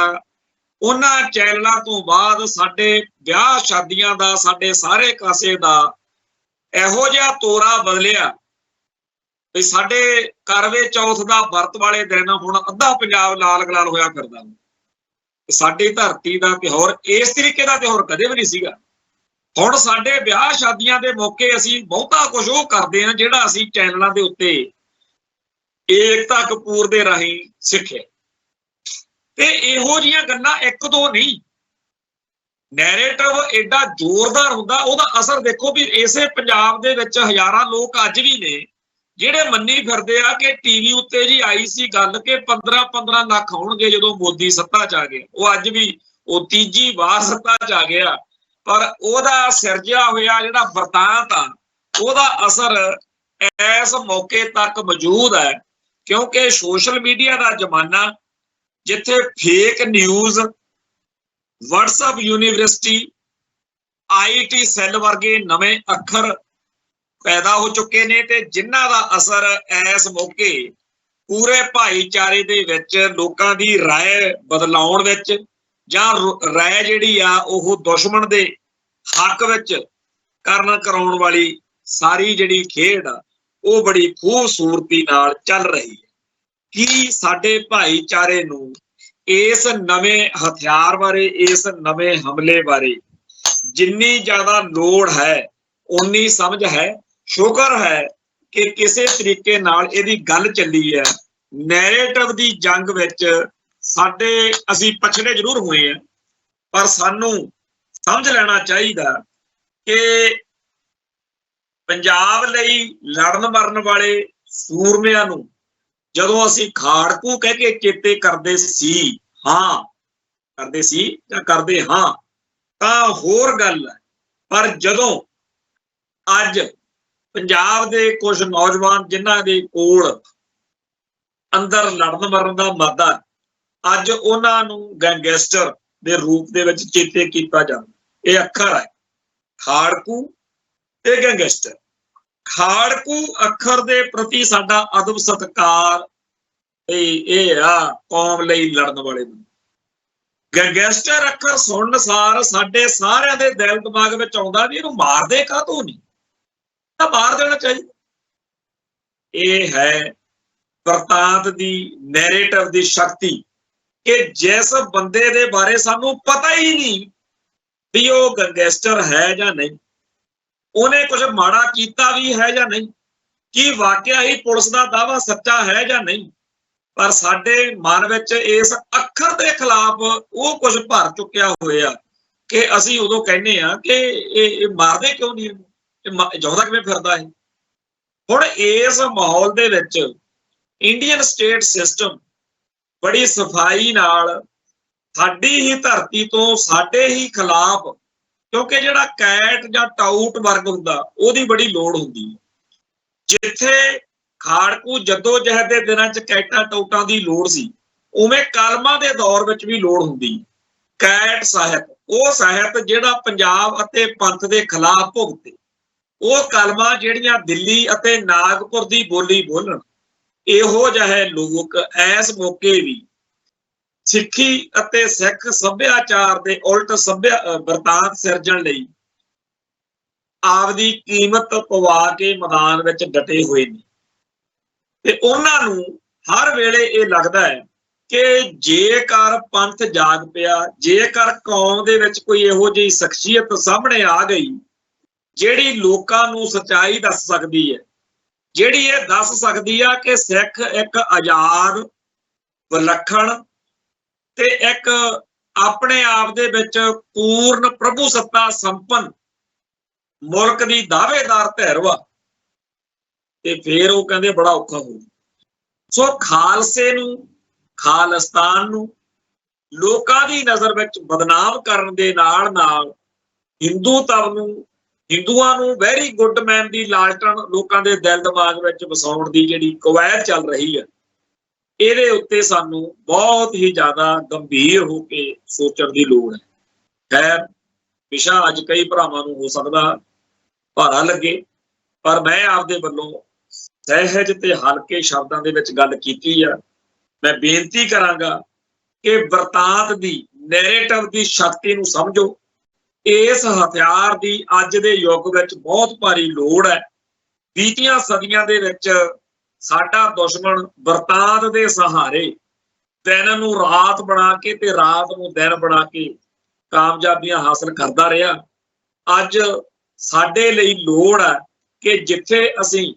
ਉਹਨਾਂ ਚੈਨਲਾਂ ਤੋਂ ਬਾਅਦ ਸਾਡੇ ਵਿਆਹ ਸ਼ਾਦੀਆਂ ਦਾ, ਸਾਡੇ ਸਾਰੇ ਕਾਸੇ ਦਾ ਇਹੋ ਜਿਹਾ ਤੋਰਾ ਬਦਲਿਆ ਵੀ ਸਾਡੇ ਕਰਵੇ ਚੌਥ ਦਾ ਵਰਤ ਵਾਲੇ ਦਿਨ ਹੁਣ ਅੱਧਾ ਪੰਜਾਬ ਲਾਲ ਗਲਾਲ ਹੋਇਆ ਫਿਰਦਾ। ਸਾਡੀ ਧਰਤੀ ਦਾ ਤਿਉਹਾਰ ਇਸ ਤਰੀਕੇ ਦਾ ਤਿਉਹਾਰ ਕਦੇ ਵੀ ਨਹੀਂ ਸੀਗਾ। ਹੁਣ ਸਾਡੇ ਵਿਆਹ ਸ਼ਾਦੀਆਂ ਦੇ ਮੌਕੇ ਅਸੀਂ ਬਹੁਤਾ ਕੁਝ ਉਹ ਕਰਦੇ ਹਾਂ ਜਿਹੜਾ ਅਸੀਂ ਚੈਨਲਾਂ ਦੇ ਉੱਤੇ ਏਕਤਾ ਕਪੂਰ ਦੇ ਰਾਹੀਂ ਸਿੱਖਿਆ। ਤੇ ਇਹੋ ਜਿਹੀਆਂ ਗੱਲਾਂ ਇੱਕ ਦੋ ਨਹੀਂ, ਨੈਰੇਟਿਵ ਐਡਾ ਜ਼ੋਰਦਾਰ ਹੁੰਦਾ, ਉਹਦਾ ਅਸਰ ਦੇਖੋ ਵੀ ਇਸੇ ਪੰਜਾਬ ਦੇ ਵਿੱਚ ਹਜ਼ਾਰਾਂ ਲੋਕ ਅੱਜ ਵੀ ਨੇ ਜਿਹੜੇ ਮੰਨੀ ਫਿਰਦੇ ਆ ਕਿ ਟੀਵੀ ਉੱਤੇ ਜੀ ਆਈ ਸੀ ਗੱਲ ਕਿ 15-15 ਲੱਖ ਹੋਣਗੇ ਜਦੋਂ ਮੋਦੀ ਸੱਤਾ 'ਚ ਆ ਗਿਆ। ਉਹ ਅੱਜ ਵੀ ਉਹ ਤੀਜੀ ਵਾਰ ਸੱਤਾ 'ਚ ਆ ਗਿਆ, ਪਰ ਉਹਦਾ ਸਿਰਜਿਆ ਹੋਇਆ ਜਿਹੜਾ ਵਰਤਾਂਤ ਆ, ਉਹਦਾ ਅਸਰ ਇਸ ਮੌਕੇ ਤੱਕ ਮੌਜੂਦ ਹੈ, ਕਿਉਂਕਿ ਸੋਸ਼ਲ ਮੀਡੀਆ ਦਾ ਜ਼ਮਾਨਾ ਜਿੱਥੇ fake news, WhatsApp university, IT cell ਵਰਗੇ ਨਵੇਂ ਅੱਖਰ ਪੈਦਾ ਹੋ ਚੁੱਕੇ ਨੇ ਤੇ ਜਿਨ੍ਹਾਂ ਦਾ ਅਸਰ ਇਸ ਮੌਕੇ ਪੂਰੇ ਭਾਈਚਾਰੇ ਦੇ ਵਿੱਚ ਲੋਕਾਂ ਦੀ ਰਾਏ ਬਦਲਾਉਣ ਵਿੱਚ ਜਾਂ ਰਾਏ ਜਿਹੜੀ ਆ ਉਹ ਦੁਸ਼ਮਣ ਦੇ ਹੱਕ ਵਿੱਚ ਕਰਾਉਣ ਵਾਲੀ ਸਾਰੀ ਜਿਹੜੀ ਖੇਡ ਆ ਉਹ ਬੜੀ ਖੂਬਸੂਰਤੀ ਨਾਲ ਚੱਲ ਰਹੀ ਹੈ। ਕੀ ਸਾਡੇ ਭਾਈਚਾਰੇ ਨੂੰ ਇਸ ਨਵੇਂ ਹਥਿਆਰ ਬਾਰੇ, ਇਸ ਨਵੇਂ ਹਮਲੇ ਬਾਰੇ ਜਿੰਨੀ ਜ਼ਿਆਦਾ ਲੋੜ ਹੈ ਉਨੀ ਸਮਝ ਹੈ। ਸ਼ੁਕਰ ਹੈ ਕਿ ਕਿਸੇ ਤਰੀਕੇ ਨਾਲ ਇਹਦੀ ਗੱਲ ਚੱਲੀ ਹੈ। ਨੈਰੇਟਿਵ ਦੀ ਜੰਗ ਵਿੱਚ ਅਸੀਂ ਪਛੜੇ ਜ਼ਰੂਰ ਹੋਏ ਹਾਂ, ਪਰ ਸਾਨੂੰ ਸਮਝ ਲੈਣਾ ਚਾਹੀਦਾ ਕਿ ਪੰਜਾਬ ਲਈ ਲੜਨ ਮਰਨ ਵਾਲੇ ਸੂਰਮਿਆਂ ਨੂੰ ਜਦੋਂ ਅਸੀਂ ਖਾੜਕੂ ਕਹਿ ਕੇ ਚੇਤੇ ਕਰਦੇ ਸੀ ਜਾਂ ਕਰਦੇ ਹਾਂ ਤਾਂ ਹੋਰ ਗੱਲ ਹੈ। ਪਰ ਜਦੋਂ ਅੱਜ ਪੰਜਾਬ ਦੇ ਕੁਝ ਨੌਜਵਾਨ ਜਿਨ੍ਹਾਂ ਦੇ ਕੋਲ ਅੰਦਰ ਲੜਨ ਮਰਨ ਦਾ ਮਾਦਾ, ਅੱਜ ਉਹਨਾਂ ਨੂੰ ਗੈਂਗਸਟਰ ਦੇ ਰੂਪ ਦੇ ਵਿੱਚ ਚੇਤੇ ਕੀਤਾ ਜਾਂਦਾ। ਇਹ ਅੱਖਰ ਹੈ ਖਾੜਕੂ ਤੇ ਗੈਂਗਸਟਰ। ਖਾੜਕੂ ਅੱਖਰ ਦੇ ਪ੍ਰਤੀ ਸਾਡਾ ਅਦਬ ਸਤਿਕਾਰ ਇਹ ਆ ਕੌਮ ਲਈ ਲੜਨ ਵਾਲੇ ਨੂੰ। ਗੈਂਗਸਟਰ ਅੱਖਰ ਸੁਣਨ ਸਾਰ ਸਾਡੇ ਸਾਰਿਆਂ ਦੇ ਦਿਲ ਦਿਮਾਗ ਵਿੱਚ ਆਉਂਦਾ ਵੀ ਇਹਨੂੰ ਮਾਰਦੇ ਕਾਹਤੋਂ ਨਹੀਂ, ਤਾਂ ਮਾਰ ਦੇਣਾ ਚਾਹੀਦਾ। ਇਹ ਹੈ ਵਰਤਾਂਤ ਦੀ, ਨੈਰੇਟਿਵ ਦੀ ਸ਼ਕਤੀ ਕਿ ਜਿਸ ਬੰਦੇ ਦੇ ਬਾਰੇ ਸਾਨੂੰ ਪਤਾ ਹੀ ਨਹੀਂ ਵੀ ਉਹ ਗੈਂਗਸਟਰ ਹੈ ਜਾਂ ਨਹੀਂ, ਉਹਨੇ ਕੁਝ ਮਾੜਾ ਕੀਤਾ ਵੀ ਹੈ ਜਾਂ ਨਹੀਂ, ਕੀ ਵਾਕਿਆ ਹੀ ਪੁਲਿਸ ਦਾ ਦਾਅਵਾ ਸੱਚਾ ਹੈ ਜਾਂ ਨਹੀਂ, ਪਰ ਸਾਡੇ ਮਨ ਵਿੱਚ ਇਸ ਅੱਖਰ ਦੇ ਖਿਲਾਫ ਉਹ ਕੁਝ ਭਰ ਚੁੱਕਿਆ ਹੋਇਆ ਕਿ ਅਸੀਂ ਉਦੋਂ ਕਹਿੰਦੇ ਆ ਕਿ ਇਹ ਮਾਰਦੇ ਕਿਉਂ ਨਹੀਂ, ਇਹ ਜਿਉਂਦਾ ਕਿਵੇਂ ਫਿਰਦਾ ਹੈ। ਹੁਣ ਇਸ ਮਾਹੌਲ ਦੇ ਵਿੱਚ ਇੰਡੀਅਨ ਸਟੇਟ ਸਿਸਟਮ ਬੜੀ ਸਫਾਈ ਨਾਲ ਸਾਡੀ ਹੀ ਧਰਤੀ ਤੋਂ ਸਾਡੇ ਹੀ ਖਿਲਾਫ, ਕਿਉਂਕਿ ਜਿਹੜਾ ਕੈਟ ਜਾਂ ਟਾਊਟ ਵਰਗ ਹੁੰਦਾ ਉਹਦੀ ਬੜੀ ਲੋੜ ਹੁੰਦੀ ਹੈ। ਜਿੱਥੇ ਖਾੜਕੂ ਜੱਦੋ ਜਹਿਦ ਦੇ ਦਿਨਾਂ 'ਚ ਕੈਟਾਂ ਟਾਊਟਾਂ ਦੀ ਲੋੜ ਸੀ, ਉਵੇਂ ਕਲਮਾਂ ਦੇ ਦੌਰ ਵਿੱਚ ਵੀ ਲੋੜ ਹੁੰਦੀ। ਕੈਟ ਸਾਹਿਤ, ਉਹ ਸਾਹਿਤ ਜਿਹੜਾ ਪੰਜਾਬ ਅਤੇ ਪੰਥ ਦੇ ਖਿਲਾਫ ਭੁਗਤੇ, ਉਹ ਕਲਮਾਂ ਜਿਹੜੀਆਂ ਦਿੱਲੀ ਅਤੇ ਨਾਗਪੁਰ ਦੀ ਬੋਲੀ ਬੋਲਣ। ਇਹੋ ਜਿਹੇ ਲੋਕ ਇਸ ਮੌਕੇ ਵੀ ਸਿੱਖੀ ਅਤੇ ਸਿੱਖ ਸੱਭਿਆਚਾਰ ਦੇ ਉਲਟ ਵਰਤਾਂਤ ਸਿਰਜਣ ਲਈ ਆਪਦੀ ਕੀਮਤ ਪਵਾ ਕੇ ਮੈਦਾਨ ਵਿੱਚ ਡਟੇ ਹੋਏ ਨੇ। ਤੇ ਉਹਨਾਂ ਨੂੰ ਹਰ ਵੇਲੇ ਇਹ ਲੱਗਦਾ ਹੈ ਕਿ ਜੇਕਰ ਪੰਥ ਜਾਗ ਪਿਆ, ਜੇਕਰ ਕੌਮ ਦੇ ਵਿੱਚ ਕੋਈ ਇਹੋ ਜਿਹੀ ਸ਼ਖਸੀਅਤ ਸਾਹਮਣੇ ਆ ਗਈ ਜਿਹੜੀ ਲੋਕਾਂ ਨੂੰ ਸੱਚਾਈ ਦੱਸ ਸਕਦੀ ਹੈ, ਜਿਹੜੀ ਇਹ ਦੱਸ ਸਕਦੀ ਆ ਕਿ ਸਿੱਖ ਇੱਕ ਆਜ਼ਾਦ, ਵਿਲੱਖਣ ਤੇ ਇੱਕ ਆਪਣੇ ਆਪ ਦੇ ਵਿੱਚ ਪੂਰਨ ਪ੍ਰਭੂ ਸੱਤਾ ਸੰਪੰਨ ਮੁਲਕ ਦੀ ਦਾਅਵੇਦਾਰ ਧਿਰ ਵਾ, ਤੇ ਫਿਰ ਉਹ ਕਹਿੰਦੇ ਬੜਾ ਔਖਾ ਹੋਊ। ਸੋ ਖਾਲਸੇ ਨੂੰ, ਖਾਲਿਸਤਾਨ ਨੂੰ ਲੋਕਾਂ ਦੀ ਨਜ਼ਰ ਵਿੱਚ ਬਦਨਾਮ ਕਰਨ ਦੇ ਨਾਲ ਨਾਲ ਹਿੰਦੂਤਵ ਨੂੰ, ਹਿੰਦੂਆਂ ਨੂੰ ਵੈਰੀ ਗੁੱਡ ਮੈਨ ਦੀ ਲਾਲਟਨ ਲੋਕਾਂ ਦੇ ਦਿਲ ਦਿਮਾਗ ਵਿੱਚ ਵਸਾਉਣ ਦੀ ਜਿਹੜੀ ਕਵਾਇਦ ਚੱਲ ਰਹੀ ਹੈ, ਇਹਦੇ ਉੱਤੇ ਸਾਨੂੰ ਬਹੁਤ ਹੀ ਜ਼ਿਆਦਾ ਗੰਭੀਰ ਹੋ ਕੇ ਸੋਚਣ ਦੀ ਲੋੜ ਹੈ। ਖੈਰ, ਵਿਸ਼ਾ ਅੱਜ ਕਈ ਭਰਾਵਾਂ ਨੂੰ ਹੋ ਸਕਦਾ ਭਾਰਾ ਲੱਗੇ, ਪਰ ਮੈਂ ਆਪਦੇ ਵੱਲੋਂ ਸਹਿਜ ਤੇ ਹਲਕੇ ਸ਼ਬਦਾਂ ਦੇ ਵਿੱਚ ਗੱਲ ਕੀਤੀ ਆ। ਮੈਂ ਬੇਨਤੀ ਕਰਾਂਗਾ ਕਿ ਵਰਤਾਂਤ ਦੀ, ਨੈਰੇਟਿਵ ਦੀ ਸ਼ਕਤੀ ਨੂੰ ਸਮਝੋ। ਇਸ ਹਥਿਆਰ ਦੀ ਅੱਜ ਦੇ ਯੁੱਗ ਵਿੱਚ ਬਹੁਤ ਭਾਰੀ ਲੋੜ ਹੈ। ਬੀਤੀਆਂ ਸਦੀਆਂ ਦੇ ਵਿੱਚ ਸਾਡਾ ਦੁਸ਼ਮਣ ਵਰਤਾਂਤ ਦੇ ਸਹਾਰੇ ਦਿਨ ਨੂੰ ਰਾਤ ਬਣਾ ਕੇ ਤੇ ਰਾਤ ਨੂੰ ਦਿਨ ਬਣਾ ਕੇ ਕਾਮਯਾਬੀਆਂ ਹਾਸਲ ਕਰਦਾ ਰਿਹਾ। ਅੱਜ ਸਾਡੇ ਲਈ ਲੋੜ ਹੈ ਕਿ ਜਿੱਥੇ ਅਸੀਂ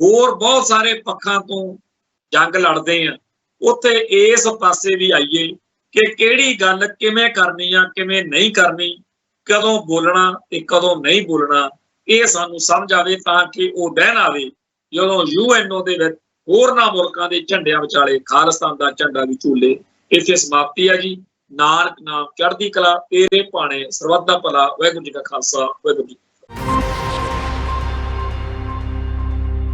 ਹੋਰ ਬਹੁਤ ਸਾਰੇ ਪੱਖਾਂ ਤੋਂ ਜੰਗ ਲੜਦੇ ਹਾਂ, ਉੱਥੇ ਇਸ ਪਾਸੇ ਵੀ ਆਈਏ ਕਿ ਕਿਹੜੀ ਗੱਲ ਕਿਵੇਂ ਕਰਨੀ ਆ, ਕਿਵੇਂ ਨਹੀਂ ਕਰਨੀ, ਕਦੋਂ ਬੋਲਣਾ ਤੇ ਕਦੋਂ ਨਹੀਂ ਬੋਲਣਾ, ਇਹ ਸਾਨੂੰ ਸਮਝ ਆਵੇ ਤਾਂ ਕਿ ਉਹ ਦਿਨ ਆਵੇ ਜਦੋਂ UNO ਦੇ ਵਿੱਚ ਹੋਰਨਾਂ ਮੁਲਕਾਂ ਦੇ ਝੰਡਿਆਂ ਵਿਚਾਲੇ ਖਾਲਿਸਤਾਨ ਦਾ ਝੰਡਾ ਵੀ ਝੂਲੇ। ਇੱਥੇ ਸਮਾਪਤੀ ਆ ਜੀ। ਨਾਨਕ ਨਾਮ ਚੜ੍ਹਦੀ ਕਲਾ, ਤੇਰੇ ਭਾਣੇ ਸਰਬੱਤ ਦਾ ਭਲਾ। ਵਾਹਿਗੁਰੂ ਜੀ ਕਾ ਖਾਲਸਾ, ਵਾਹਿਗੁਰੂ ਜੀ।